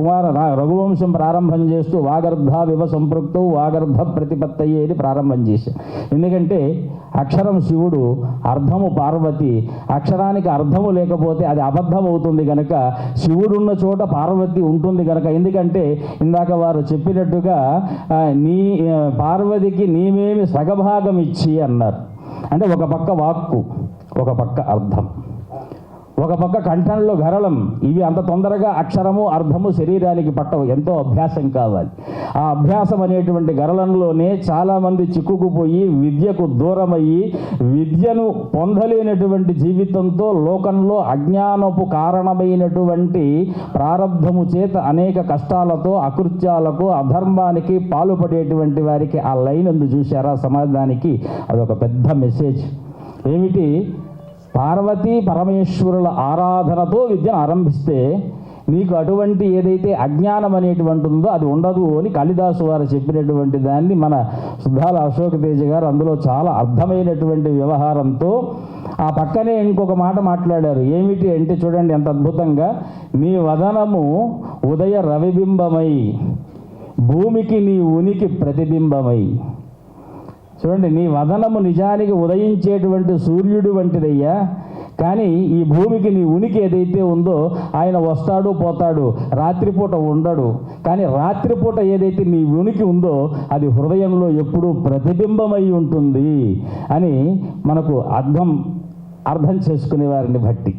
రఘువంశం ప్రారంభం చేస్తూ వాగర్ధ వివ సంపృక్తౌ వాగర్ధ ప్రతిపత్తయే అని ప్రారంభం చేశారు. ఎందుకంటే అక్షరం శివుడు, అర్థము పార్వతి. అక్షరానికి అర్థము లేకపోతే అది అబద్ధం అవుతుంది కనుక శివుడున్న చోట పార్వతి ఉంటుంది కనుక. ఎందుకంటే ఇందాక వారు చెప్పినట్టుగా నీ పార్వతికి నీవేమి సగభాగం ఇచ్చి అన్నారు. అంటే ఒక పక్క వాక్కు, ఒక పక్క అర్థం. ఒక పక్క కంఠంలో గరళం. ఇవి అంత తొందరగా అక్షరము అర్థము శరీరానికి పట్టవు, ఎంతో అభ్యాసం కావాలి. ఆ అభ్యాసం అనేటువంటి గరళంలోనే చాలామంది చిక్కుకుపోయి విద్యకు దూరమయ్యి విద్యను పొందలేనటువంటి జీవితంతో లోకంలో అజ్ఞానపు కారణమైనటువంటి ప్రారంధము చేత అనేక కష్టాలతో అకృత్యాలకు అధర్మానికి పాల్పడేటువంటి వారికి ఆ లైన్ ఉంది చూశారా సమాజానికి. అదొక పెద్ద మెసేజ్. ఏమిటి? పార్వతీ పరమేశ్వరుల ఆరాధనతో విద్యను ఆరంభిస్తే నీకు అటువంటి ఏదైతే అజ్ఞానం అనేటువంటి ఉందో అది ఉండదు అని కాళిదాసు వారు చెప్పినటువంటి దాన్ని మన సుద్దాల అశోక్ తేజ గారు అందులో చాలా అర్థమైనటువంటి వ్యవహారంతో ఆ పక్కనే ఇంకొక మాట మాట్లాడారు. ఏమిటి అంటే చూడండి ఎంత అద్భుతంగా, నీ వదనము ఉదయ రవిబింబమై భూమికి నీ ఉనికి ప్రతిబింబమై. చూడండి, నీ వదనము నిజానికి ఉదయించేటువంటి సూర్యుడు వంటిదయ్యా, కానీ ఈ భూమికి నీ ఉనికి ఏదైతే ఉందో ఆయన వస్తాడు పోతాడు, రాత్రిపూట ఉండడు. కానీ రాత్రిపూట ఏదైతే నీ ఉనికి ఉందో అది హృదయంలో ఎప్పుడూ ప్రతిబింబమై ఉంటుంది అని మనకు అర్థం చేసుకునే వారిని బట్టి.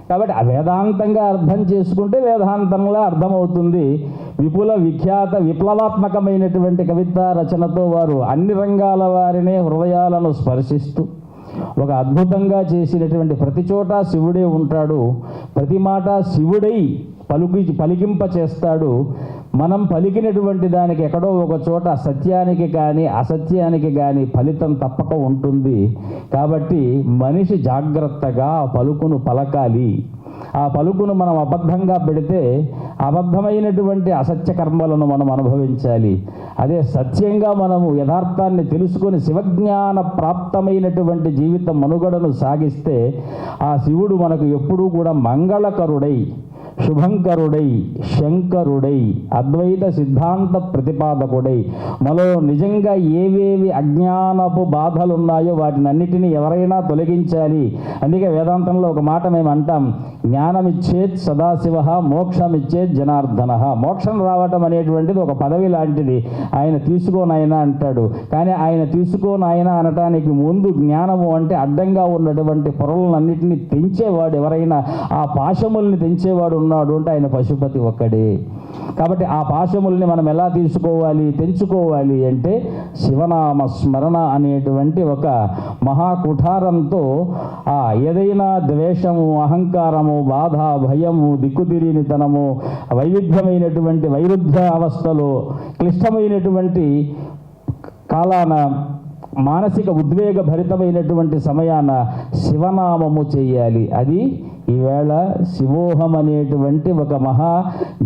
కాబట్టి వేదాంతంగా అర్థం చేసుకుంటే వేదాంతంలో అర్థమవుతుంది. విపుల విఖ్యాత విప్లవాత్మకమైనటువంటి కవితా రచనతో వారు అన్ని రంగాల వారినే హృదయాలను స్పర్శిస్తూ ఒక అద్భుతంగా చేసినటువంటి ప్రతి చోట శివుడే ఉంటాడు, ప్రతి మాట శివుడై పలికింప చేస్తాడు. మనం పలికినటువంటి దానికి ఎక్కడో ఒక చోట సత్యానికి కానీ అసత్యానికి కానీ ఫలితం తప్పక ఉంటుంది. కాబట్టి మనిషి జాగ్రత్తగా ఆ పలుకును పలకాలి. ఆ పలుకును మనం అబద్ధంగా పెడితే అబద్ధమైనటువంటి అసత్య కర్మలను మనం అనుభవించాలి. అదే సత్యంగా మనము యథార్థాన్ని తెలుసుకొని శివజ్ఞాన ప్రాప్తమైనటువంటి జీవితం మనుగడను సాగిస్తే ఆ శివుడు మనకు ఎప్పుడూ కూడా మంగళకరుడై శుభంకరుడై శంకరుడై అద్వైత సిద్ధాంత ప్రతిపాదకుడై మనలో నిజంగా ఏవేవి అజ్ఞానపు బాధలున్నాయో వాటినన్నిటినీ ఎవరైనా తొలగించాలి. అందుకే వేదాంతంలో ఒక మాట మేము అంటాం, జ్ఞానమిచ్చేత్ సదాశివ మోక్షమిచ్చేత్ జనార్దన. మోక్షం రావటం అనేటువంటిది ఒక పదవి లాంటిది. ఆయన తీసుకోనాయన అంటాడు. కానీ ఆయన తీసుకోనాయన అనటానికి ముందు జ్ఞానము అంటే అడ్డంగా ఉన్నటువంటి పొరలన్నింటినీ తెంచేవాడు ఎవరైనా, ఆ పాశముల్ని తెంచేవాడు ఉన్నాడు అంటే ఆయన పశుపతి ఒక్కడే. కాబట్టి ఆ పాశముల్ని మనం ఎలా తీసుకోవాలి, తెంచుకోవాలి అంటే శివనామ స్మరణ అనేటువంటి ఒక మహాకుఠారంతో ఏదైనా ద్వేషము, అహంకారము, బాధ, భయము, దిక్కుతిరినితనము, వైవిధ్యమైనటువంటి వైరుధ్య అవస్థలో క్లిష్టమైనటువంటి కాలాన మానసిక ఉద్వేగ భరితమైనటువంటి సమయాన శివనామము చేయాలి. అది ఈవేళ శివోహం అనేటువంటి ఒక మహా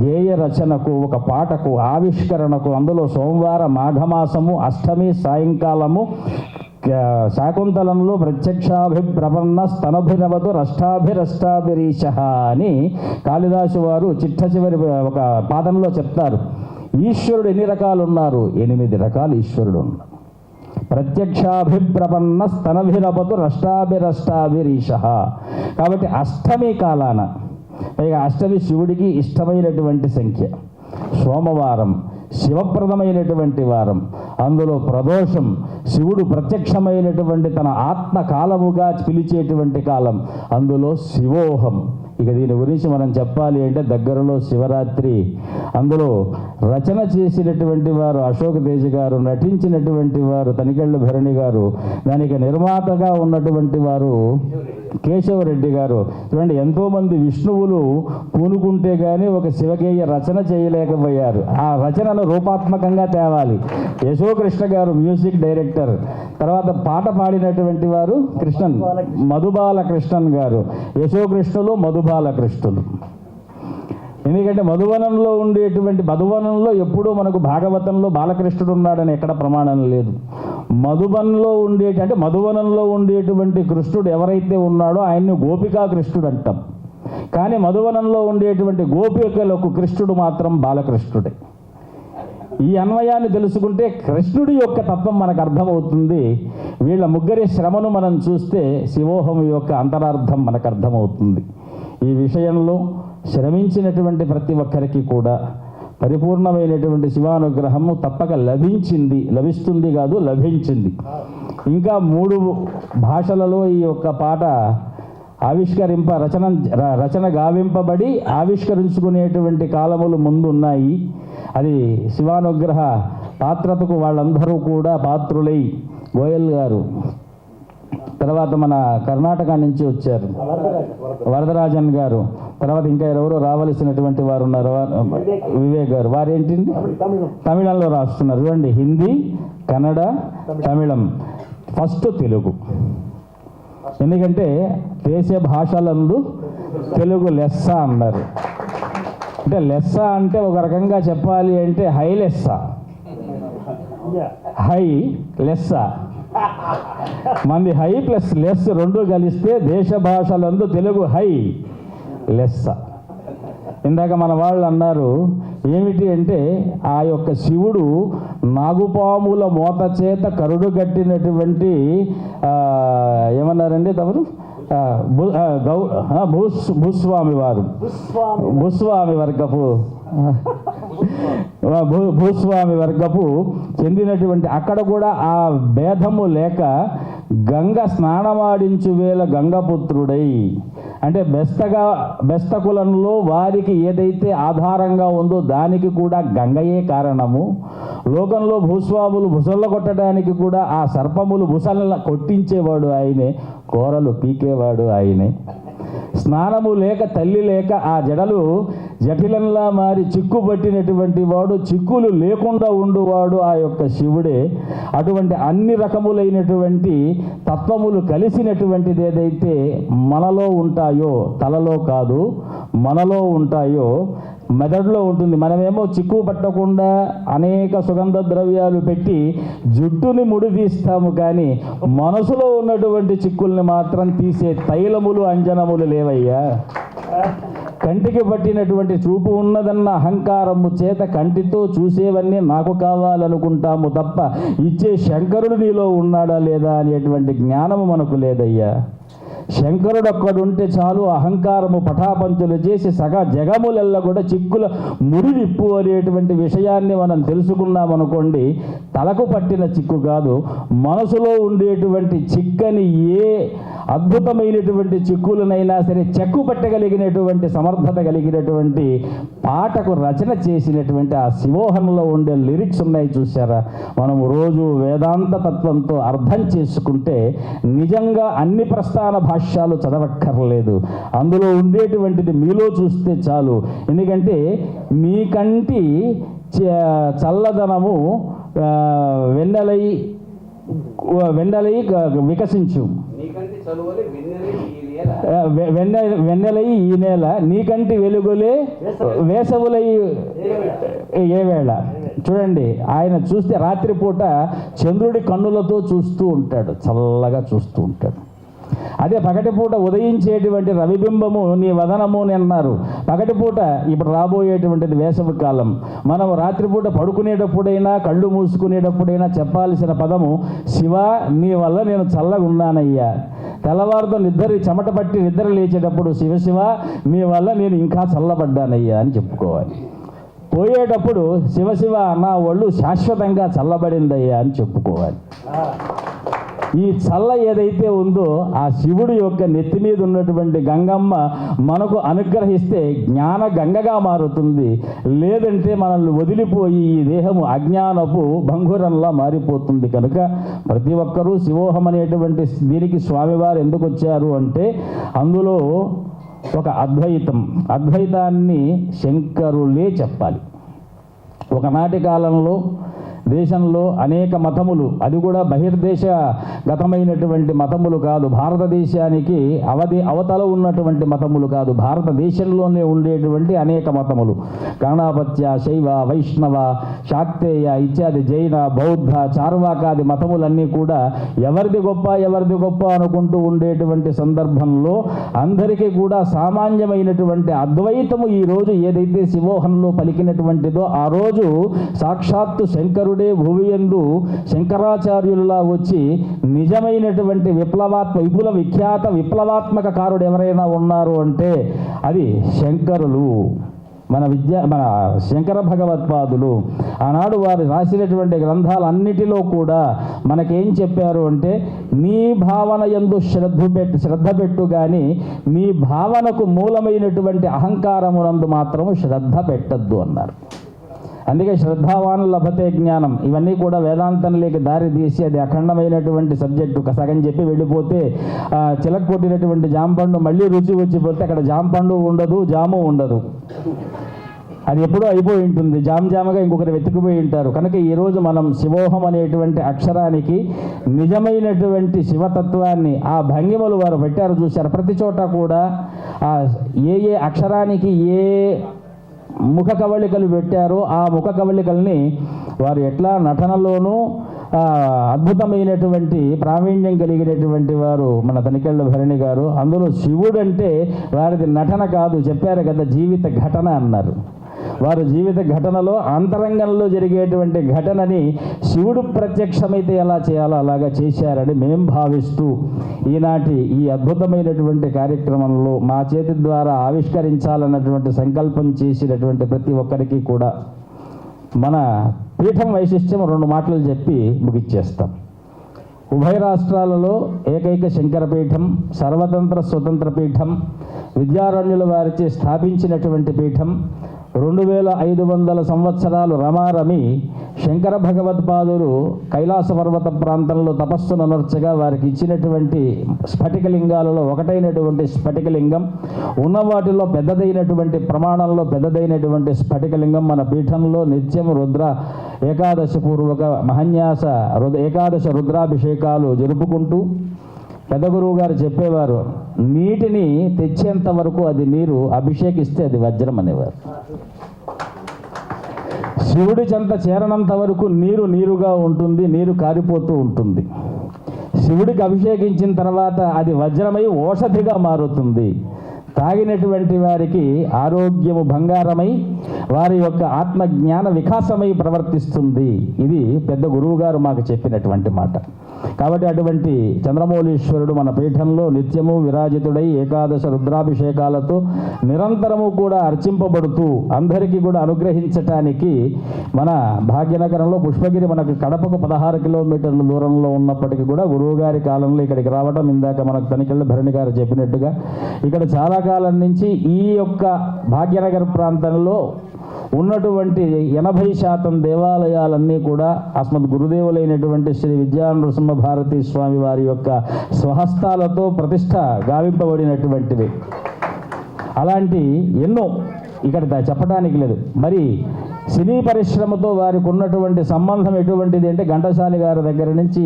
గేయ రచనకు, ఒక పాటకు, ఆవిష్కరణకు, అందులో సోమవార మాఘమాసము అష్టమి సాయంకాలము శాకుంతలంలో ప్రత్యక్షాభిప్రపన్న స్తనభిరవతు రష్టాభిరష్టాభిరీశ అని కాళిదాసు వారు చిట్ట చివరి ఒక పాదంలో చెప్తారు. ఈశ్వరుడు ఎన్ని రకాలు ఉన్నారు? 8 రకాలు ఈశ్వరుడు ఉన్నారు. ప్రత్యక్షాభిప్రపన్న స్తనభిరపతు రష్టాభిరష్టాభిరీశ. కాబట్టి అష్టమి కాలాన, పైగా అష్టమి శివుడికి ఇష్టమైనటువంటి సంఖ్య. సోమవారం శివప్రదమైనటువంటి వారం, అందులో ప్రదోషం శివుడు ప్రత్యక్షమైనటువంటి తన ఆత్మకాలముగా పిలిచేటువంటి కాలం, అందులో శివోహం. ఇక దీని గురించి మనం చెప్పాలి అంటే దగ్గరలో శివరాత్రి. అందులో రచన చేసినటువంటి వారు అశోక్ తేజ గారు, నటించినటువంటి వారు తనికెళ్ళ భరణి గారు, దానికి నిర్మాతగా ఉన్నటువంటి వారు కేశవరెడ్డి గారు. చూడండి, ఎంతోమంది విష్ణువులు పూనుకుంటే కానీ ఒక శివగేయ రచన చేయలేకపోయారు. ఆ రచనను రూపాత్మకంగా తేవాలి. యశోకృష్ణ గారు మ్యూజిక్ డైరెక్టర్. తర్వాత పాట పాడినటువంటి వారు మధుబాలకృష్ణన్ గారు. యశోకృష్ణులు మధుబాలకృష్ణులు. ఎందుకంటే మధువనంలో ఎప్పుడూ మనకు భాగవతంలో బాలకృష్ణుడు ఉన్నాడని ఎక్కడ ప్రమాణం లేదు. మధువనంలో ఉండేటువంటి కృష్ణుడు ఎవరైతే ఉన్నాడో ఆయన్ని గోపికా కృష్ణుడు అంటాం. కానీ మధువనంలో ఉండేటువంటి గోపికలకు కృష్ణుడు మాత్రం బాలకృష్ణుడే. ఈ అన్వయాన్ని తెలుసుకుంటే కృష్ణుడి యొక్క తత్వం మనకు అర్థమవుతుంది. వీళ్ళ ముగ్గురి శ్రమను మనం చూస్తే శివోహం యొక్క అంతరార్థం మనకు అర్థమవుతుంది. ఈ విషయంలో శ్రమించినటువంటి ప్రతి ఒక్కరికి కూడా పరిపూర్ణమైనటువంటి శివానుగ్రహము తప్పక లభిస్తుంది కాదు, లభించింది. ఇంకా 3 భాషలలో ఈ యొక్క పాట రచన గావింపబడి ఆవిష్కరించుకునేటువంటి కాలములు ముందున్నాయి. అది శివానుగ్రహ పాత్రతకు వాళ్ళందరూ కూడా పాత్రులై, గోయల్ గారు, తర్వాత మన కర్ణాటక నుంచి వచ్చారు వరదరాజన్ గారు, తర్వాత ఇంకా ఎవరో రావలసినటువంటి వారు ఉన్నారు, వివేక్ గారు. వారేంటింది తమిళంలో రాస్తున్నారు. చూడండి, హిందీ, కన్నడ, తమిళం, ఫస్ట్ తెలుగు. ఎందుకంటే దేశ భాషలందు తెలుగు లెస్స అన్నారు. అంటే లెస్స అంటే ఒక రకంగా చెప్పాలి అంటే హై లెస్స, హై లెస్స, మంది హై ప్లస్ లెస్ రెండు కలిస్తే దేశ భాషలందు తెలుగు హై లెస్స. ఇందాక మన వాళ్ళు అన్నారు ఏమిటి అంటే ఆ యొక్క శివుడు నాగుపాముల మోత చేత కరుడు కట్టినటువంటి ఏమన్నారండి తమరు భూస్వామి వారు, భూస్వామి వర్గపు చెందినటువంటి, అక్కడ కూడా ఆ భేదము లేక గంగ స్నానమాడించు వేళ గంగపుత్రుడై, అంటే బెస్తకులంలో వారికి ఏదైతే ఆధారంగా ఉందో దానికి కూడా గంగయే కారణము. లోకంలో భూస్వాములు బుసల్ల కొట్టడానికి కూడా ఆ సర్పములు బుసల కొట్టించేవాడు ఆయనే, కోరలు పీకేవాడు ఆయనే. స్నానము లేక తల్లి లేక ఆ జడలు జటిలంలా మారి చిక్కు పట్టినటువంటి వాడు, చిక్కులు లేకుండా ఉండువాడు ఆ యొక్క శివుడే. అటువంటి అన్ని రకములైనటువంటి తత్వములు కలిసినటువంటిది ఏదైతే మనలో ఉంటాయో, తలలో కాదు మనలో ఉంటాయో, మెదడులో ఉంటుంది. మనమేమో చిక్కు పట్టకుండా అనేక సుగంధ ద్రవ్యాలు పెట్టి జుట్టుని ముడిదీస్తాము, కానీ మనసులో ఉన్నటువంటి చిక్కుల్ని మాత్రం తీసే తైలములు అంజనములు లేవయ్యా. కంటికి పట్టినటువంటి చూపు ఉన్నదన్న అహంకారము చేత కంటితో చూసేవన్నీ నాకు కావాలనుకుంటాము తప్ప ఇచ్చే శంకరుడు నీలో ఉన్నాడా లేదా అనేటువంటి జ్ఞానము మనకు లేదయ్యా. శంకరుడు ఒక్కడుంటే చాలు, అహంకారము పటాపంచులు చేసి సగ జగములెల్ల కూడా చిక్కుల ముడివిప్పు అనేటువంటి విషయాన్ని మనం తెలుసుకున్నామనుకోండి, తలకు పట్టిన చిక్కు కాదు, మనసులో ఉండేటువంటి చిక్కని ఏ అద్భుతమైనటువంటి చిక్కులనైనా సరే చెక్కు పట్టగలిగినటువంటి సమర్థత కలిగినటువంటి పాటకు రచన చేసినటువంటి ఆ శివోహంలో ఉండే లిరిక్స్ ఉన్నాయి చూసారా. మనం రోజు వేదాంత తత్వంతో అర్థం చేసుకుంటే నిజంగా అన్ని ప్రస్థాన భాష్యాలు చదవక్కర్లేదు, అందులో ఉండేటువంటిది మీలో చూస్తే చాలు. ఎందుకంటే మీకంటి చల్లదనము వెన్నెలై వికసించు, వెన్నెలై ఈ నేల, నీకంటి వెలుగులే వేసవులై ఏ వేళ. చూడండి, ఆయన చూస్తే రాత్రిపూట చంద్రుడి కన్నులతో చూస్తూ ఉంటాడు, చల్లగా చూస్తూ ఉంటాడు. అదే పగటిపూట ఉదయించేటువంటి రవిబింబము నీ వదనము అని అన్నారు. పగటిపూట ఇప్పుడు రాబోయేటువంటిది వేసవి కాలం. మనం రాత్రిపూట పడుకునేటప్పుడైనా కళ్ళు మూసుకునేటప్పుడైనా చెప్పాల్సిన పదము శివ నీ వల్ల నేను చల్లగా ఉన్నానయ్యా. తెల్లవారుతో చెమట పట్టి నిద్ర లేచేటప్పుడు శివ శివ నీ వల్ల నేను ఇంకా చల్లబడ్డానయ్యా అని చెప్పుకోవాలి. పోయేటప్పుడు శివ శివ నా ఒళ్ళు శాశ్వతంగా చల్లబడిందయ్యా అని చెప్పుకోవాలి. ఈ చల్ల ఏదైతే ఉందో ఆ శివుడి యొక్క నెత్తి మీద ఉన్నటువంటి గంగమ్మ మనకు అనుగ్రహిస్తే జ్ఞాన గంగగా మారుతుంది. లేదంటే మనల్ని వదిలిపోయి ఈ దేహము అజ్ఞానపు భంగురంలా మారిపోతుంది. కనుక ప్రతి ఒక్కరూ శివోహం అనేటువంటి దీనికి స్వామివారు ఎందుకు వచ్చారు అంటే అందులో ఒక అద్వైతాన్ని శంకరులే చెప్పాలి. ఒకనాటి కాలంలో దేశంలో అనేక మతములు, అది కూడా బహిర్దేశగతమైనటువంటి మతములు కాదు, భారతదేశానికి అవతల ఉన్నటువంటి మతములు కాదు, భారతదేశంలోనే ఉండేటువంటి అనేక మతములు, గణాపత్య, శైవ, వైష్ణవ, శాక్తేయ ఇత్యాది జైన, బౌద్ధ, చార్వాకాది మతములన్నీ కూడా ఎవరిది గొప్ప అనుకుంటూ ఉండేటువంటి సందర్భంలో అందరికీ కూడా సామాన్యమైనటువంటి అద్వైతము ఈరోజు ఏదైతే శివోహంలో పలికినటువంటిదో ఆ రోజు సాక్షాత్తు శంకరుడే భూమియందు శంకరాచార్యులా వచ్చి నిజమైనటువంటి విఖ్యాత విప్లవాత్మక కారుడు ఎవరైనా ఉన్నారు అంటే అది శంకరులు. మన శంకర భగవత్పాదులు ఆనాడు వారు రాసినటువంటి గ్రంథాలన్నిటిలో కూడా మనకేం చెప్పారు అంటే, నీ భావన యందు శ్రద్ధ పెట్టు కానీ నీ భావనకు మూలమైనటువంటి అహంకారమునందు మాత్రము శ్రద్ధ పెట్టద్దు అన్నారు. అందుకే శ్రద్ధావాన్ లభతే జ్ఞానం, ఇవన్నీ కూడా వేదాంతంలోకి దారి తీసి అది అఖండమైనటువంటి సబ్జెక్టు. సగం చెప్పి వెళ్ళిపోతే చిలక కొట్టినటువంటి జాంపండు మళ్ళీ రుచి వచ్చిపోతే అక్కడ జాంపండు ఉండదు, జాము ఉండదు, అది ఎప్పుడూ అయిపోయి ఉంటుంది, జామ్గా ఇంకొకరు వెతికిపోయి ఉంటారు. కనుక ఈరోజు మనం శివోహం అనేటువంటి అక్షరానికి నిజమైనటువంటి శివతత్వాన్ని ఆ భంగిమలు వారు పెట్టారు, చూశారు. ప్రతి చోట కూడా ఏ అక్షరానికి ఏ ముఖ కవళికలు పెట్టారో ఆ ముఖ కవళికల్ని వారు ఎట్లా నటనలోనూ అద్భుతమైనటువంటి ప్రావీణ్యం కలిగినటువంటి వారు మన తనికెళ్ళ భరణి గారు. అందులో శివుడు అంటే వారిది నటన కాదు, చెప్పారు కదా, జీవిత ఘటన అన్నారు. వారు జీవిత ఘటనలో అంతరంగంలో జరిగేటువంటి ఘటనని శివుడు ప్రత్యక్షమైతే ఎలా చేయాలో అలాగా చేశారని మేం భావిస్తూ ఈనాటి ఈ అద్భుతమైనటువంటి కార్యక్రమంలో మా చేతి ద్వారా ఆవిష్కరించాలన్నటువంటి సంకల్పం చేసినటువంటి ప్రతి ఒక్కరికి కూడా మన పీఠం వైశిష్ట్యం 2 మాటలు చెప్పి ముగిచ్చేస్తాం. ఉభయ రాష్ట్రాలలో ఏకైక శంకరపీఠం, సర్వతంత్ర స్వతంత్ర పీఠం, విద్యారణ్యుల వారిచే స్థాపించినటువంటి పీఠం. 2500 సంవత్సరాలు రమారమి శంకర భగవత్పాదులు కైలాస పర్వత ప్రాంతంలో తపస్సును నర్చగా వారికి ఇచ్చినటువంటి స్ఫటికలింగాలలో ఒకటైనటువంటి స్ఫటికలింగం, ఉన్న వాటిలో పెద్దదైనటువంటి ప్రమాణంలో పెద్దదైనటువంటి స్ఫటికలింగం మన పీఠంలో నిత్యం రుద్ర ఏకాదశి పూర్వక మహన్యాస ఏకాదశ రుద్రాభిషేకాలు జరుపుకుంటూ పెద్ద గురువు గారు చెప్పేవారు, నీటిని తెచ్చేంత వరకు అది నీరు, అభిషేకిస్తే అది వజ్రం అనేవారు. శివుడి చెంత చేరనంత వరకు నీరు నీరుగా ఉంటుంది, నీరు కారిపోతూ ఉంటుంది. శివుడికి అభిషేకించిన తర్వాత అది వజ్రమై ఓషధిగా మారుతుంది. తాగినటువంటి వారికి ఆరోగ్యము బంగారమై వారి యొక్క ఆత్మజ్ఞాన వికాసమై ప్రవర్తిస్తుంది. ఇది పెద్ద గురువు గారు మాకు చెప్పినటువంటి మాట. కాబట్టి అటువంటి చంద్రమౌళీశ్వరుడు మన పీఠంలో నిత్యము విరాజితుడై ఏకాదశ రుద్రాభిషేకాలతో నిరంతరము కూడా అర్చింపబడుతూ అందరికీ కూడా అనుగ్రహించటానికి మన భాగ్యనగరంలో పుష్పగిరి మనకు కడపకు 16 కిలోమీటర్ల దూరంలో ఉన్నప్పటికీ కూడా గురువుగారి కాలంలో ఇక్కడికి రావడం, ఇందాక మనకు తనికెళ్ళ భరణి గారు చెప్పినట్టుగా ఇక్కడ చాలా కాలం నుంచి ఈ యొక్క భాగ్యనగర్ ప్రాంతంలో ఉన్నటువంటి 80% దేవాలయాలన్నీ కూడా అస్మద్ గురుదేవులైనటువంటి శ్రీ విద్యా నృసింహ భారతీ స్వామి వారి యొక్క స్వహస్తాలతో ప్రతిష్ట గావింపబడినటువంటివి. అలాంటి ఎన్నో ఇక్కడ చెప్పడానికి లేదు. మరి సినీ పరిశ్రమతో వారికి ఉన్నటువంటి సంబంధం ఎటువంటిది అంటే, ఘంటసాలి గారి దగ్గర నుంచి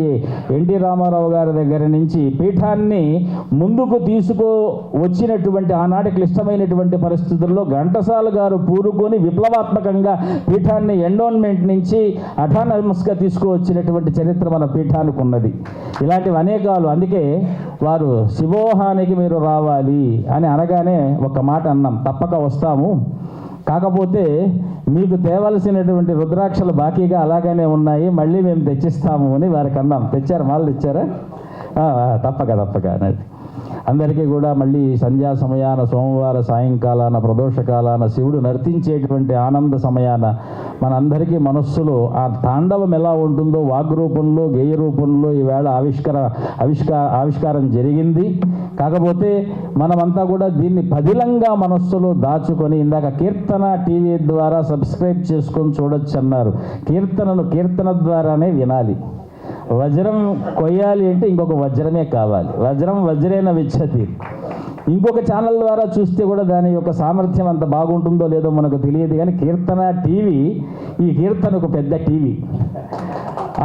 ఎన్టీ రామారావు గారి దగ్గర నుంచి పీఠాన్ని ముందుకు వచ్చినటువంటి ఆనాటి క్లిష్టమైనటువంటి పరిస్థితుల్లో ఘంటసాల గారు పూరుకొని విప్లవాత్మకంగా పీఠాన్ని ఎండోన్మెంట్ నుంచి అటానమస్గా తీసుకువచ్చినటువంటి చరిత్ర మన పీఠానికి ఉన్నది. ఇలాంటివి అనేకాలు. అందుకే వారు శివోహానికి మీరు రావాలి అని అనగానే ఒక మాట అన్నాం, తప్పక వస్తాము, కాకపోతే మీకు తేవలసినటువంటి రుద్రాక్షలు బాకీగా అలాగనే ఉన్నాయి, మళ్ళీ మేము తెచ్చిస్తాము అని వారికి అన్నాం. తెచ్చారు, వాళ్ళు తెచ్చారా? తప్పక అనేది. అందరికీ కూడా మళ్ళీ సంధ్యా సమయాన, సోమవార సాయంకాలాన, ప్రదోషకాలాన శివుడు నర్తించేటువంటి ఆనంద సమయాన మనందరికీ మనస్సులో ఆ తాండవం ఎలా ఉంటుందో వాగ్రూపంలో, గేయ రూపంలో ఈవేళ ఆవిష్కారం జరిగింది. కాకపోతే మనమంతా కూడా దీన్ని పదిలంగా మనస్సులో దాచుకొని, ఇందాక కీర్తన టీవీ ద్వారా సబ్స్క్రైబ్ చేసుకొని చూడొచ్చు అన్నారు. కీర్తన ద్వారానే వినాలి. వజ్రం కొయ్యాలి అంటే ఇంకొక వజ్రమే కావాలి. వజ్రేన విచ్చతి. ఇంకొక ఛానల్ ద్వారా చూస్తే కూడా దాని యొక్క సామర్థ్యం అంత బాగుంటుందో లేదో మనకు తెలియదు. కానీ కీర్తన టీవీ, ఈ కీర్తనకు పెద్ద టీవీ.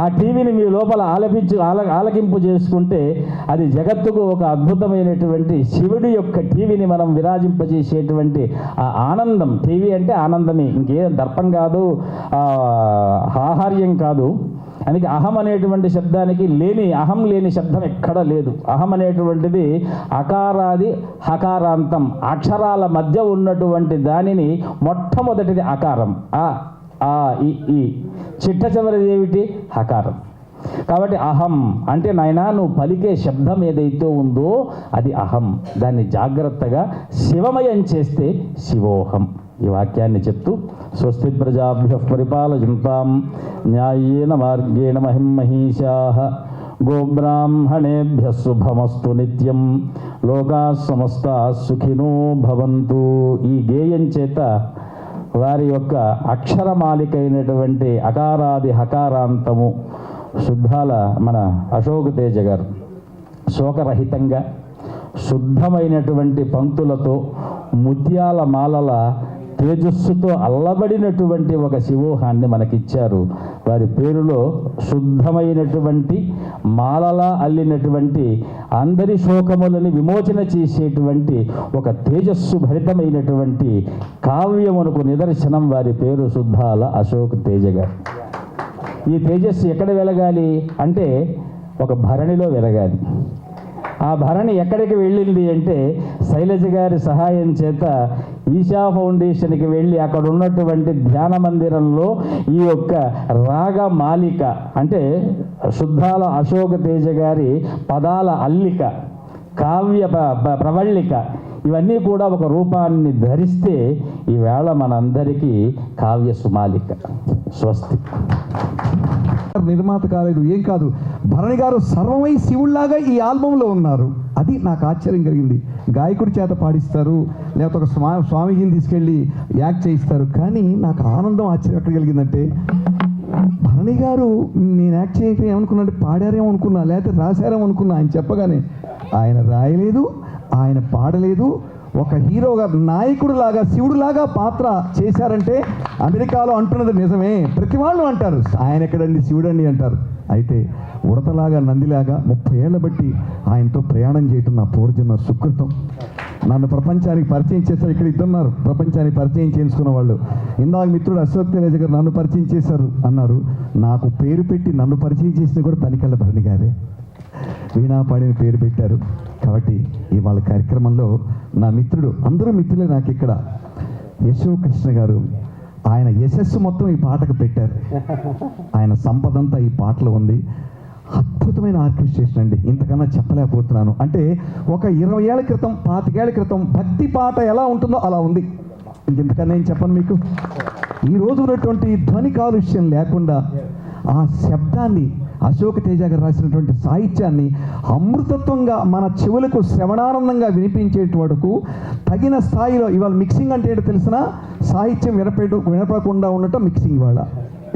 ఆ టీవీని మీ లోపల ఆలకింపు చేసుకుంటే అది జగత్తుకు ఒక అద్భుతమైనటువంటి శివుడి యొక్క టీవీని మనం విరాజింపజేసేటువంటి ఆ ఆనందం. టీవీ అంటే ఆనందమే, ఇంకేం దర్పం కాదు, ఆహార్యం కాదు. అందుకే అహం అనేటువంటి శబ్దానికి అహం లేని శబ్దం ఎక్కడ లేదు. అహం అనేటువంటిది అకారాది హకారాంతం, అక్షరాల మధ్య ఉన్నటువంటి దానిని మొట్టమొదటిది అకారం. ఈ చిట్ట చివరిది ఏమిటి? హకారం. కాబట్టి అహం అంటే నాయనా నువ్వు పలికే శబ్దం ఏదైతే ఉందో అది అహం. దాన్ని జాగ్రత్తగా శివమయం చేస్తే శివోహం. ఈ వాక్యాన్ని చెప్తూ స్వస్తి ప్రజాభ్య పరిపాలయంతాం న్యాయేన మార్గేణ మహిమహీషాః గోబ్రాహ్మణేభ్య శుభమస్తు నిత్యం లోకాః సమస్తాః సుఖినో భవంతు. ఈ గేయం చేత వారి యొక్క అక్షరమాలికైనటువంటి అకారాది హకారాంతము శుద్ధాల మన అశోక్ తేజ గారు శోకరహితంగా శుద్ధమైనటువంటి పంక్తులతో ముత్యాల మాలల తేజస్సుతో అల్లబడినటువంటి ఒక శివోహాన్ని మనకిచ్చారు. వారి పేరులో శుద్ధమైనటువంటి మాలలా అల్లినటువంటి అందరి శోకములని విమోచన చేసేటువంటి ఒక తేజస్సు భరితమైనటువంటి కావ్యమునకు నిదర్శనం వారి పేరు శుద్ధాల అశోక్ తేజ గారు. ఈ తేజస్సు ఎక్కడ వెలగాలి అంటే ఒక భరణిలో వెలగాలి. ఆ భరణి ఎక్కడికి వెళ్ళింది అంటే శైలజ గారి సహాయం చేత ఈశా ఫౌండేషన్కి వెళ్ళి అక్కడ ఉన్నటువంటి ధ్యాన మందిరంలో ఈ యొక్క రాగమాలిక అంటే శుద్ధాల అశోక్ తేజ గారి పదాల అల్లిక, కావ్య ప్రవళిక ఇవన్నీ కూడా ఒక రూపాన్ని ధరిస్తే ఈవేళ మనందరికీ కావ్య సుమాలిక. స్వస్తి. నిర్మాత కాలేదు, ఏం కాదు, భరణి గారు సర్వమై శివుళ్లాగా ఈ ఆల్బంలో ఉన్నారు. అది నాకు ఆశ్చర్యం కలిగింది. గాయకుడి చేత పాడిస్తారు, లేకపోతే ఒక స్వామీజీని తీసుకెళ్ళి యాక్ట్ చేయిస్తారు. కానీ నాకు ఆనందం ఆశ్చర్యం ఎక్కడ కలిగిందంటే భరణి గారు నేను యాక్ట్ చేయటం ఏమనుకున్నా, పాడారేమో అనుకున్నా, లేకపోతే రాశారేమో అనుకున్నా. ఆయన చెప్పగానే ఆయన రాయలేదు, ఆయన పాడలేదు. ఒక హీరోగా నాయకుడు లాగా శివుడు లాగా పాత్ర చేశారంటే అమెరికాలో అంటున్నది నిజమే. ప్రతి వాళ్ళు అంటారు ఆయన ఎక్కడండి శివుడండి అంటారు. అయితే ఉడతలాగా నందిలాగా 30 ఏళ్ల బట్టి ఆయనతో ప్రయాణం చేయటం నా పూర్వజన్మ సుకృతం. నన్ను ప్రపంచానికి పరిచయం చేశారు. ఇక్కడ ఇద్దరున్నారు ప్రపంచానికి పరిచయం చేసుకున్న వాళ్ళు. ఇందాక మిత్రుడు అశోక్ తేజ గారు నన్ను పరిచయం చేశారు అన్నారు. నాకు పేరు పెట్టి నన్ను పరిచయం చేసిన కూడా తనికెళ్ళ భరణి గారే. వీణాపాడిన పేరు పెట్టారు. కాబట్టి ఇవాళ కార్యక్రమంలో నా మిత్రుడు, అందరూ మిత్రులే నాకు ఇక్కడ, యశోక్ కృష్ణ గారు, ఆయన యశస్సు మొత్తం ఈ పాటకు పెట్టారు. ఆయన సంపదంతా ఈ పాటలో ఉంది. అద్భుతమైన ఆర్కెస్ట్రేషన్ అండి. ఇంతకన్నా చెప్పలేకపోతున్నాను. అంటే ఒక 20 ఏళ్ల క్రితం 25 ఏళ్ల క్రితం భక్తి పాట ఎలా ఉంటుందో అలా ఉంది. ఇంతకన్నా నేను చెప్పను మీకు. ఈ రోజు ఉన్నటువంటి ధ్వని కాలుష్యం లేకుండా ఆ శబ్దాన్ని, అశోక్ తేజ గారు రాసినటువంటి సాహిత్యాన్ని అమృతత్వంగా మన చెవులకు శ్రవణానందంగా వినిపించేటి వరకు తగిన స్థాయిలో, ఇవాళ మిక్సింగ్ అంటే ఏంటో తెలిసిన, సాహిత్యం వినపడకుండా ఉండటం మిక్సింగ్.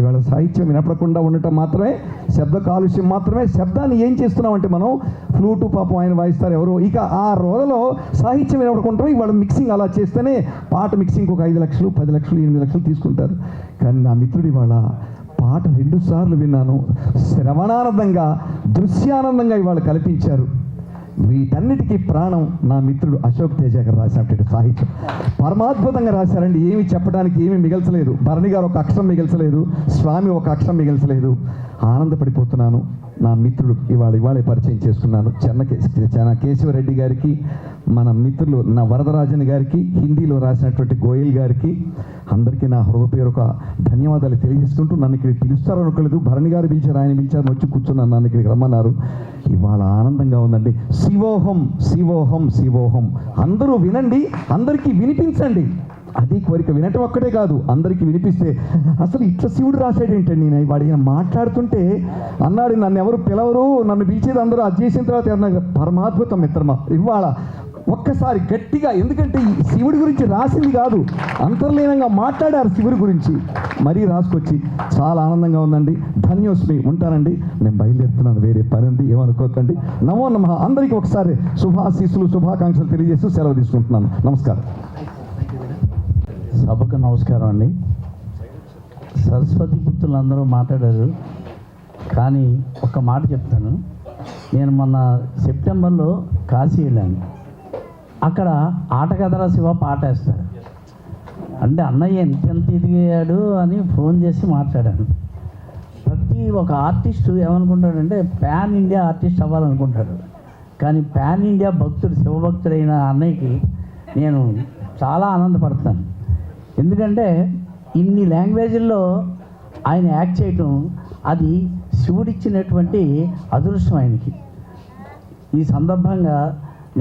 ఇవాళ సాహిత్యం వినపడకుండా ఉండటం మాత్రమే, శబ్ద కాలుష్యం మాత్రమే. శబ్దాన్ని ఏం చేస్తున్నామంటే మనం ఫ్లూటు పాపం ఆయన వాయిస్తారు ఎవరు, ఇక ఆ రోజులో సాహిత్యం వినపడకుండా ఇవాళ మిక్సింగ్ అలా చేస్తేనే పాట మిక్సింగ్ ఒక 5 లక్షలు 10 లక్షలు 8 లక్షలు తీసుకుంటారు. కానీ నా మిత్రుడు ఇవాళ పాట 2 సార్లు విన్నాను. శ్రవణానందంగా, దృశ్యానందంగా ఇవాళ కల్పించారు. వీటన్నిటికీ ప్రాణం నా మిత్రుడు అశోక్ తేజ గారు రాసినటువంటి సాహిత్యం. పరమాద్భుతంగా రాశారండి. ఏమి చెప్పడానికి ఏమీ మిగల్చలేదు. భరణి గారు ఒక అక్షరం మిగల్చలేదు, స్వామి ఒక అక్షరం మిగల్చలేదు. ఆనందపడిపోతున్నాను. నా మిత్రుడు ఇవాళే పరిచయం చేసుకున్నాను. చెన్న కేశవరెడ్డి గారికి, మన మిత్రులు నా వరదరాజన్ గారికి, హిందీలో రాసినటువంటి గోయల్ గారికి, అందరికీ నా హృదయపూర్వక ధన్యవాదాలు తెలియజేసుకుంటూ, నన్ను ఇక్కడికి పిలుస్తారు అనుకోలేదు. భరణి గారు పిలిచారు, ఆయన పిలిచారు, వచ్చి కూర్చున్నాను, నన్ను ఇక్కడికి రమ్మన్నారు. ఇవాళ ఆనందంగా ఉందండి. శివోహం శివోహం శివోహం. అందరూ వినండి, అందరికీ వినిపించండి. అది కోరిక. వినటం ఒక్కటే కాదు, అందరికీ వినిపిస్తే. అసలు ఇట్లా శివుడు రాశాడేంటండి, నేను వాడిని మాట్లాడుతుంటే అన్నాడు, నన్ను ఎవరు పిలవరు, నన్ను పిలిచేది అందరూ అది చేసిన తర్వాత పరమాద్భుతం మిత్రమా. ఇవాళ ఒక్కసారి గట్టిగా, ఎందుకంటే ఈ శివుడి గురించి రాసింది కాదు, అంతర్లీనంగా మాట్లాడారు శివుడి గురించి, మరీ రాసుకొచ్చి చాలా ఆనందంగా ఉందండి. ధన్యోస్మి. ఉంటానండి, నేను బయలుదేరుతున్నాను, వేరే పని ఉంది, ఏమనుకోకండి. నమో నమః. అందరికీ ఒకసారి శుభాశీస్సులు, శుభాకాంక్షలు తెలియజేస్తూ సెలవు తీసుకుంటున్నాను. నమస్కారం. సభకు నమస్కారం అండి. సరస్వతి పుత్రులు అందరూ మాట్లాడారు, కానీ ఒక మాట చెప్తాను. నేను మొన్న సెప్టెంబర్లో కాశీ వెళ్ళాను. అక్కడ ఆటగదరా శివ పాట వేస్తారు. అంటే అన్నయ్య ఎంత ఎదిగాడు అని ఫోన్ చేసి మాట్లాడాను. ప్రతి ఒక ఆర్టిస్టు ఏమనుకుంటాడంటే పాన్ ఇండియా ఆర్టిస్ట్ అవ్వాలనుకుంటాడు. కానీ పాన్ ఇండియా భక్తుడు, శివభక్తుడైన అన్నయ్యకి నేను చాలా ఆనందపడతాను. ఎందుకంటే ఇన్ని లాంగ్వేజ్ల్లో ఆయన యాక్ట్ చేయటం, అది శివుడిచ్చినటువంటి అదృష్టం ఆయనకి. ఈ సందర్భంగా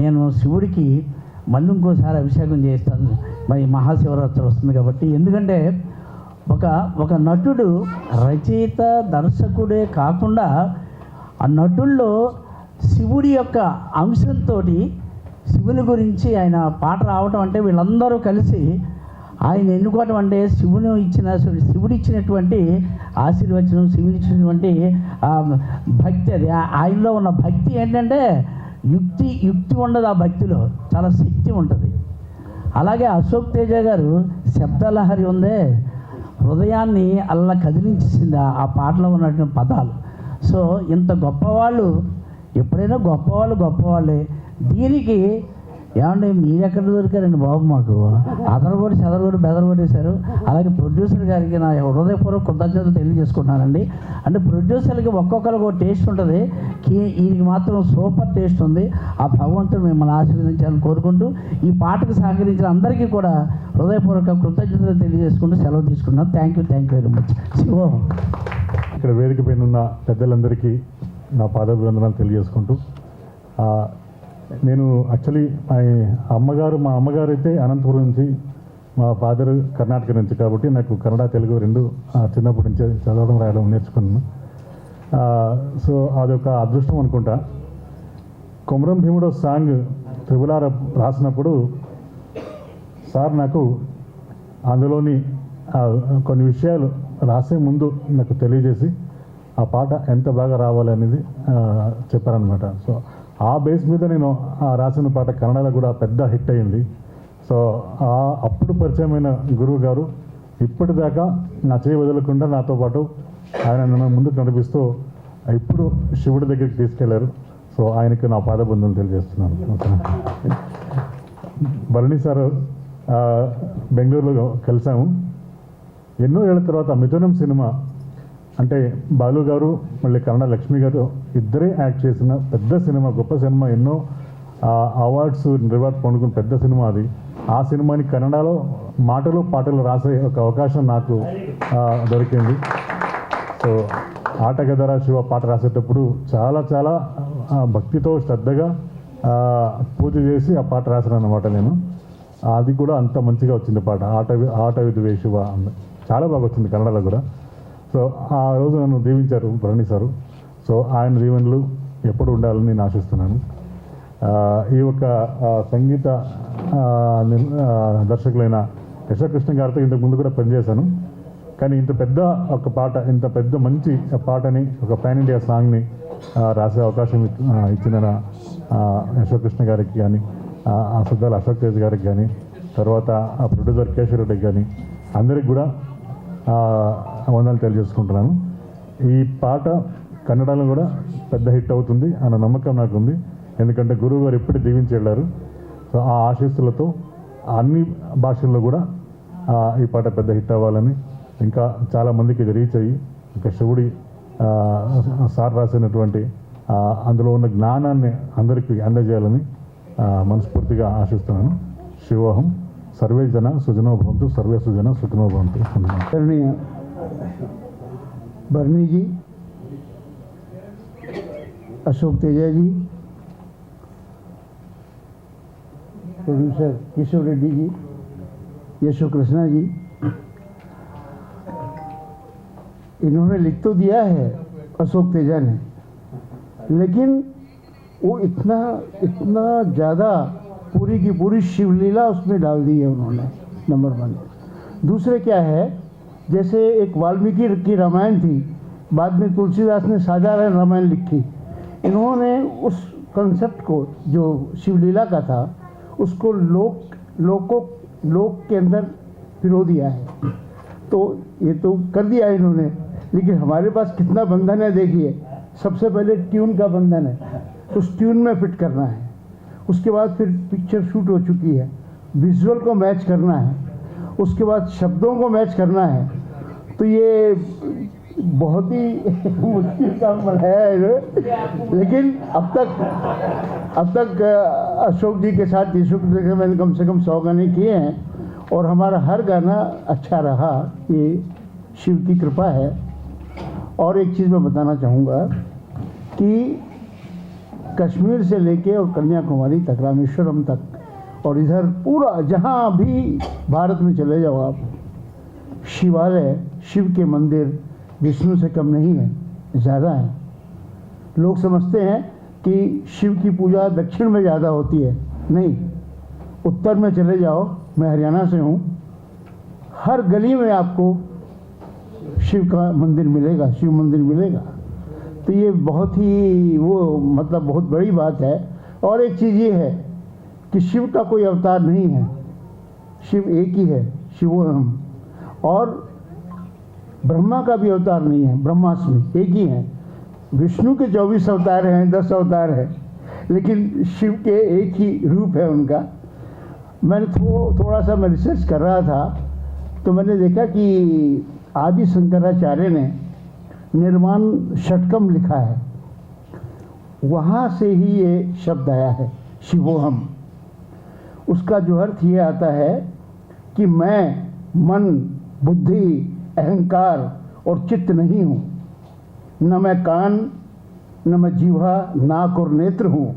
నేను శివుడికి మళ్ళీ ఇంకోసారి అభిషేకం చేస్తాను. మరి మహాశివరాత్రి వస్తుంది కాబట్టి, ఎందుకంటే ఒక నటుడు రచయిత దర్శకుడే కాకుండా ఆ నటుల్లో శివుడి యొక్క అంశంతో శివుని గురించి ఆయన పాట రావటం అంటే వీళ్ళందరూ కలిసి ఆయన ఎన్నుకోవటం అంటే శివుడు ఇచ్చినటువంటి ఆశీర్వచనం, శివుని ఇచ్చినటువంటి భక్తి. అది ఆయనలో ఉన్న భక్తి ఏంటంటే యుక్తి ఉండదు, ఆ భక్తిలో చాలా శక్తి ఉంటుంది. అలాగే అశోక్ తేజ గారు శబ్దలహరి ఉందే, హృదయాన్ని అలా కదిలించేసింది ఆ పాటలో ఉన్నటువంటి పదాలు. సో ఇంత గొప్పవాళ్ళు, ఎప్పుడైనా గొప్పవాళ్ళే. దీనికి ఏమంటే మీరు ఎక్కడ దొరికారండి బాబు, మాకు అదరగొడి చెదరగొడి బెదరగొట్టేశారు. అలాగే ప్రొడ్యూసర్ గారికి నా హృదయపూర్వక కృతజ్ఞతలు తెలియజేసుకుంటున్నానండి. అంటే ప్రొడ్యూసర్లకి ఒక్కొక్కరికి ఒక టేస్ట్ ఉంటుంది, ఈయనకి మాత్రం సూపర్ టేస్ట్ ఉంది. ఆ భగవంతుడు మిమ్మల్ని ఆశీర్వదించాలని కోరుకుంటూ ఈ పాటకు సహకరించిన అందరికీ కూడా హృదయపూర్వక కృతజ్ఞతలు తెలియజేసుకుంటూ సెలవు తీసుకున్నాను. Thank you very much. శివోహం. ఇక్కడ వేదిక పైన ఉన్న పెద్దలందరికీ నా పాదాభివందనాలు తెలియజేసుకుంటూ, నేను యాక్చువల్లీ మా అమ్మగారు అయితే అనంతపురం నుంచి, మా ఫాదర్ కర్ణాటక నుంచి, కాబట్టి నాకు కన్నడ తెలుగు రెండు చిన్నప్పటి నుంచి చదవడం రాయడం నేర్చుకున్నాను. సో అదొక అదృష్టం అనుకుంటా. కొమరం భీముడో సాంగ్ త్రిపులార రాసినప్పుడు సార్ నాకు అందులోని కొన్ని విషయాలు రాసే ముందు నాకు తెలియజేసి ఆ పాట ఎంత బాగా రావాలనేది చెప్పారనమాట. సో ఆ బేస్ మీద నేను రాసిన పాట కన్నడలో కూడా పెద్ద హిట్ అయింది. సో అప్పుడు పరిచయమైన గురువు గారు ఇప్పటిదాకా నా చేయి వదలకుండా నాతో పాటు ఆయన నన్ను ముందుకు నడిపిస్తూ ఇప్పుడు శివుడి దగ్గరికి తీసుకెళ్లారు. సో ఆయనకి నా పాదబంధం తెలియజేస్తున్నాను. భరణి సార్ బెంగళూరులో కలిసాము. ఎన్నో ఏళ్ళ తర్వాత మిథునం సినిమా అంటే బాలు గారు మళ్ళీ కన్నడ లక్ష్మి గారు ఇద్దరే యాక్ట్ చేసిన పెద్ద సినిమా, గొప్ప సినిమా, ఎన్నో అవార్డ్స్ రివార్డ్స్ పొందుకున్న పెద్ద సినిమా అది. ఆ సినిమాని కన్నడలో మాటలు పాటలు రాసే ఒక అవకాశం నాకు దొరికింది. సో ఆటగదరా శివ పాట రాసేటప్పుడు చాలా భక్తితో శ్రద్ధగా పూజ చేసి ఆ పాట రాశాను అన్నమాట నేను. అది కూడా అంత మంచిగా వచ్చింది పాట. ఆట విధువే శివ చాలా బాగా వచ్చింది కన్నడలో కూడా. సో ఆ రోజు నన్ను దీవించారు భరణి సారు. సో ఆయన దీవెనలు ఎప్పుడు ఉండాలని నేను ఆశిస్తున్నాను. ఈ యొక్క సంగీత దర్శకులైన యశోకృష్ణ గారితో ఇంతకు ముందు కూడా పనిచేశాను. కానీ ఇంత పెద్ద ఒక పాట, ఇంత పెద్ద మంచి పాటని, ఒక పాన్ ఇండియా సాంగ్ని రాసే అవకాశం ఇచ్చిన యశోకృష్ణ గారికి కానీ, సుద్దాల అశోక్ తేజ్ గారికి కానీ, తర్వాత ప్రొడ్యూసర్ కేశవ్ రెడ్డికి కానీ అందరికి కూడా వందనాలు తెలియజేసుకుంటున్నాను. ఈ పాట కన్నడలో కూడా పెద్ద హిట్ అవుతుంది అన్న నమ్మకం నాకు ఉంది. ఎందుకంటే గురువు గారు ఎప్పుడు దీవించి వెళ్ళారు. సో ఆ ఆశీస్సులతో అన్ని భాషల్లో కూడా ఈ పాట పెద్ద హిట్ అవ్వాలని, ఇంకా చాలామందికి ఇది రీచ్ అయ్యి ఇంకా శివుడి సార్ రాసినటువంటి అందులో ఉన్న జ్ఞానాన్ని అందరికీ అందజేయాలని మనస్ఫూర్తిగా ఆశిస్తున్నాను. శివోహం. सर्वे जना सुजनो भवन्तु, सर्वे सुजना सुखिनो भवन्तु. आदरणीय भरणी जी, अशोक तेजा जी, प्रोड्यूसर केशव रेड्डी जी, यशो कृष्णा जी, इन्होंने लिख तो दिया है अशोक तेजा ने, लेकिन वो इतना ज़्यादा पूरी की पूरी शिवलीला उसमें डाल दी है उन्होंने, नंबर 1। दूसरे क्या है, जैसे एक वाल्मीकि की रामायण थी, बाद में तुलसीदास ने साधारण रामायण लिखी। इन्होंने उस कंसेप्ट को जो शिवलीला का था उसको लोक के अंदर पिरो दिया है। तो ये तो कर दिया इन्होंने, लेकिन हमारे पास कितना बंधन है देखिए। सबसे पहले ट्यून का बंधन है, उस ट्यून में फिट करना है। उसके बाद फिर पिक्चर शूट हो चुकी है, विजुअल को मैच करना है, उसके बाद शब्दों को मैच करना है। तो ये बहुत ही मुश्किल काम है, लेकिन अब तक अशोक जी के साथ मैंने कम से कम 100 गाने किए हैं और हमारा हर गाना अच्छा रहा। ये शिव की कृपा है। और एक चीज़ मैं बताना चाहूँगा कि कश्मीर से लेके और कन्याकुमारी तक, रामेश्वरम तक और इधर पूरा जहाँ भी भारत में चले जाओ आप, शिवालय, शिव के मंदिर विष्णु से कम नहीं है, ज़्यादा है। लोग समझते हैं कि शिव की पूजा दक्षिण में ज़्यादा होती है, नहीं। उत्तर में चले जाओ, मैं हरियाणा से हूँ, हर गली में आपको शिव का मंदिर मिलेगा, शिव मंदिर मिलेगा। तो ये बहुत ही मतलब बहुत बड़ी बात है। और एक चीज़ ये है कि शिव का कोई अवतार नहीं है, शिव एक ही है, शिवोहम। और ब्रह्मा का भी अवतार नहीं है, ब्रह्मास्मि एक ही है। विष्णु के 24 अवतार हैं, 10 अवतार हैं, लेकिन शिव के एक ही रूप है उनका। मैंने थोड़ा सा मैं रिसर्च कर रहा था तो मैंने देखा कि आदि शंकराचार्य ने निर्वाण षटकम लिखा है, वहाँ से ही ये शब्द आया है शिवोहम। उसका जो अर्थ ये आता है कि मैं मन, बुद्धि, अहंकार और चित्त नहीं हूँ, न मैं कान, न मैं जीवा, नाक और नेत्र हूँ,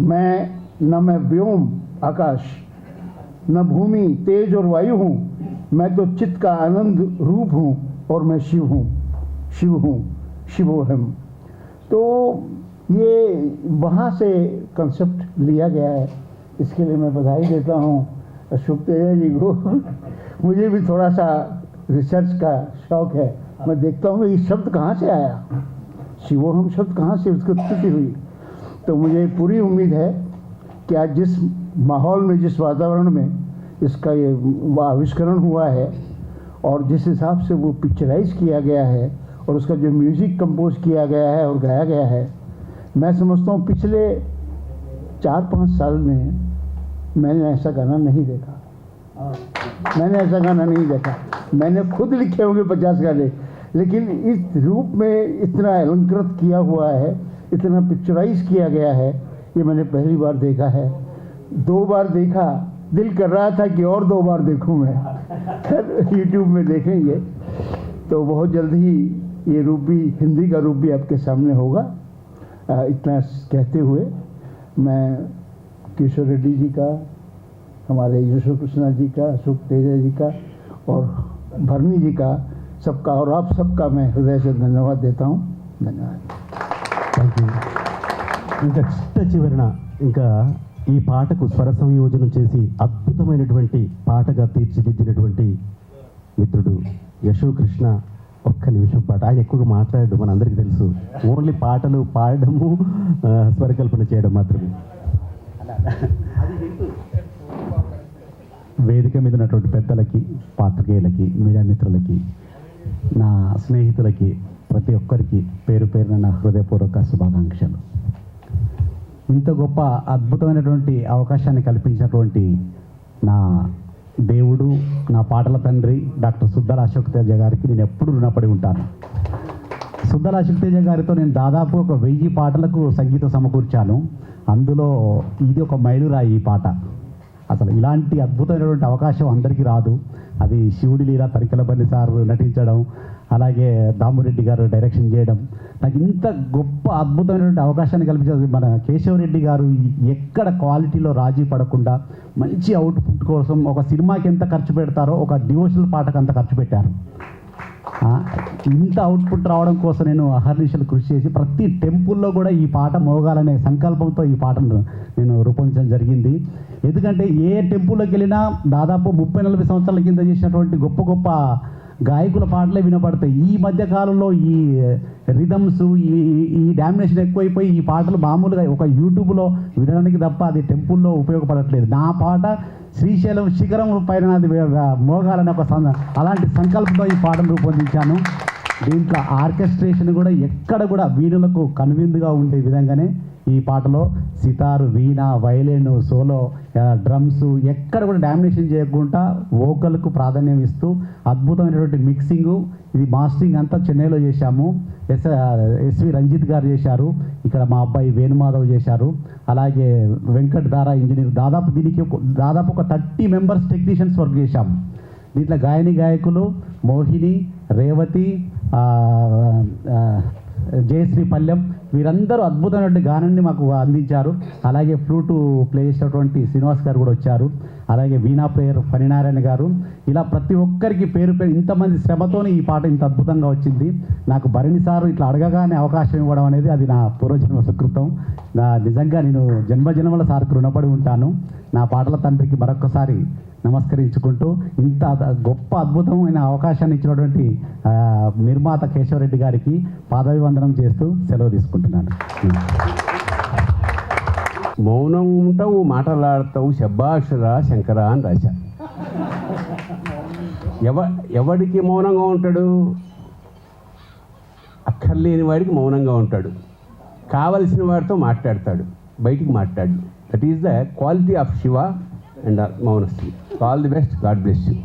न मैं व्योम आकाश, न भूमि, तेज और वायु हूँ, मैं तो चित्त का आनंद रूप हूँ और मैं शिव हूँ, शिवोहम। तो ये वहाँ से कंसेप्ट लिया गया है, इसके लिए मैं बधाई देता हूँ अशोक तेजा जी को। मुझे भी थोड़ा सा रिसर्च का शौक है, मैं देखता हूँ ये शब्द कहाँ से आया, शिवोहम शब्द कहाँ से उसकी उत्पत्ति हुई। तो मुझे पूरी उम्मीद है कि आज जिस माहौल में, जिस वातावरण में इसका ये आविष्करण हुआ है और जिस हिसाब से वो पिक्चराइज किया गया है और उसका जो म्यूज़िक कंपोज किया गया है और गाया गया है, मैं समझता हूँ पिछले 4-5 साल में मैंने ऐसा गाना नहीं देखा। मैंने खुद लिखे होंगे 50 गाने, लेकिन इस रूप में इतना अलंकृत किया हुआ है, इतना पिक्चराइज किया गया है, ये मैंने पहली बार देखा है। 2 बार देखा, दिल कर रहा था कि और 2 बार देखूं मैं। यूट्यूब में देखेंगे तो बहुत जल्द ही ये रूप भी, हिंदी का रूप भी आपके सामने होगा। इतना कहते हुए मैं किशोर रेड्डी जी का, हमारे यशो कृष्णा जी का, अशोक तेजा जी का और भरनी जी का, सबका और आप सबका मैं हृदय से धन्यवाद देता हूँ। धन्यवाद। Thank you. ఇంకా చివరన ఇంకా ఈ పాటకు స్వర సంయోజనం చేసి అద్భుతమైనటువంటి పాటగా తీర్చిదిద్దినటువంటి మిత్రుడు యశోకృష్ణ ఒక్క నిమిషం పాట. ఆయన ఎక్కువగా మాట్లాడడం మనందరికీ తెలుసు, ఓన్లీ పాటలు పాడడము స్వరకల్పన చేయడం మాత్రమే. వేదిక మీద ఉన్నటువంటి పెద్దలకి, పాత్రికేయులకి, మీడియా మిత్రులకి, నా స్నేహితులకి, ప్రతి ఒక్కరికి పేరు పేరున నా హృదయపూర్వక శుభాకాంక్షలు. ఇంత గొప్ప అద్భుతమైనటువంటి అవకాశాన్ని కల్పించినటువంటి నా దేవుడు, నా పాటల తండ్రి డాక్టర్ సుద్దల అశోక్ తేజ గారికి నేను ఎప్పుడు రుణపడి ఉంటాను. సుద్దల అశోక్ తేజ గారితో నేను దాదాపు ఒక 1000 పాటలకు సంగీతం సమకూర్చాను. అందులో ఇది ఒక మైలురాయి ఈ పాట. అసలు ఇలాంటి అద్భుతమైనటువంటి అవకాశం అందరికీ రాదు. అది శివుడి లీల తరికలపల్లి సార్ నటించడం, అలాగే దామురెడ్డి గారు డైరెక్షన్ చేయడం, నాకు ఇంత గొప్ప అద్భుతమైనటువంటి అవకాశాన్ని కల్పించారు. మన కేశవరెడ్డి గారు ఎక్కడ క్వాలిటీలో రాజీ పడకుండా మంచి అవుట్పుట్ కోసం ఒక సినిమాకి ఎంత ఖర్చు పెడతారో ఒక డివోషనల్ పాటకు అంత ఖర్చు పెట్టారు. ఇంత అవుట్పుట్ రావడం కోసం నేను అహర్నిశలు కృషి చేసి ప్రతి టెంపుల్లో కూడా ఈ పాట మోగాలనే సంకల్పంతో ఈ పాటను నేను రూపొందించడం జరిగింది. ఎందుకంటే ఏ టెంపుల్లోకి వెళ్ళినా దాదాపు 30-40 సంవత్సరాల కింద చేసినటువంటి గొప్ప గొప్ప గాయకుల పాటలే వినపడతాయి. ఈ మధ్య కాలంలో ఈ రిథమ్స్, ఈ డామినేషన్ ఎక్కువైపోయి ఈ పాటలు మామూలుగా ఒక యూట్యూబ్లో వినడానికి తప్ప అది టెంపుల్లో ఉపయోగపడట్లేదు. నా పాట శ్రీశైలం శిఖరం పైన అది మోగాలని ఒక అలాంటి సంకల్పంతో ఈ పాటను రూపొందించాను. దీంట్లో ఆర్కెస్ట్రేషన్ కూడా ఎక్కడ కూడా వీణులకు కనువిందుగా ఉండే విధంగానే ఈ పాటలో సితారు, వీణ, వైలిన్, సోలో, డ్రమ్స్ ఎక్కడ కూడా డామినేషన్ చేయకుండా వోకల్కు ప్రాధాన్యం ఇస్తూ అద్భుతమైనటువంటి మిక్సింగు, ఇది మాస్టరింగ్ అంతా చెన్నైలో చేశాము. ఎస్వి రంజిత్ గారు చేశారు, ఇక్కడ మా అబ్బాయి వేణుమాధవ్ చేశారు, అలాగే వెంకట్ దారా ఇంజనీర్. దీనికి దాదాపు ఒక 30 మెంబర్స్ టెక్నీషియన్స్ వర్క్ చేశాము. దీంట్లో గాయకులు మోహిని, రేవతి, జయశ్రీ పల్లెం, వీరందరూ అద్భుతమైన గానాన్ని మాకు అందించారు. అలాగే ఫ్లూటు ప్లే చేసినటువంటి శ్రీనివాస్ గారు కూడా వచ్చారు. అలాగే వీణా ప్లేయర్ ఫణినారాయణ గారు, ఇలా ప్రతి ఒక్కరికి పేరు పేరు ఇంతమంది శ్రమతోనే ఈ పాట ఇంత అద్భుతంగా వచ్చింది. నాకు భరణి సారు ఇట్లా అడగగానే అవకాశం ఇవ్వడం అనేది అది నా పూర్వజన్మ సుకృతం. నిజంగా నేను జన్మజన్మల సార్కు రుణపడి ఉంటాను. నా పాటల తండ్రికి మరొక్కసారి నమస్కరించుకుంటూ ఇంత గొప్ప అద్భుతమైన అవకాశాన్ని ఇచ్చినటువంటి నిర్మాత కేశవరెడ్డి గారికి పాదాభివందనం చేస్తూ సెలవు తీసుకుంటున్నాను. మౌనం ఉంటావు, మాటలాడతావు, శబ్బాషరా శంకరా అని రాశా. ఎవడికి మౌనంగా ఉంటాడు? అక్కర్లేని వాడికి మౌనంగా ఉంటాడు, కావలసిన వాడితో మాట్లాడతాడు, బయటికి మాట్లాడు. That is the quality of Shiva and Mounasri. All the best, God bless you.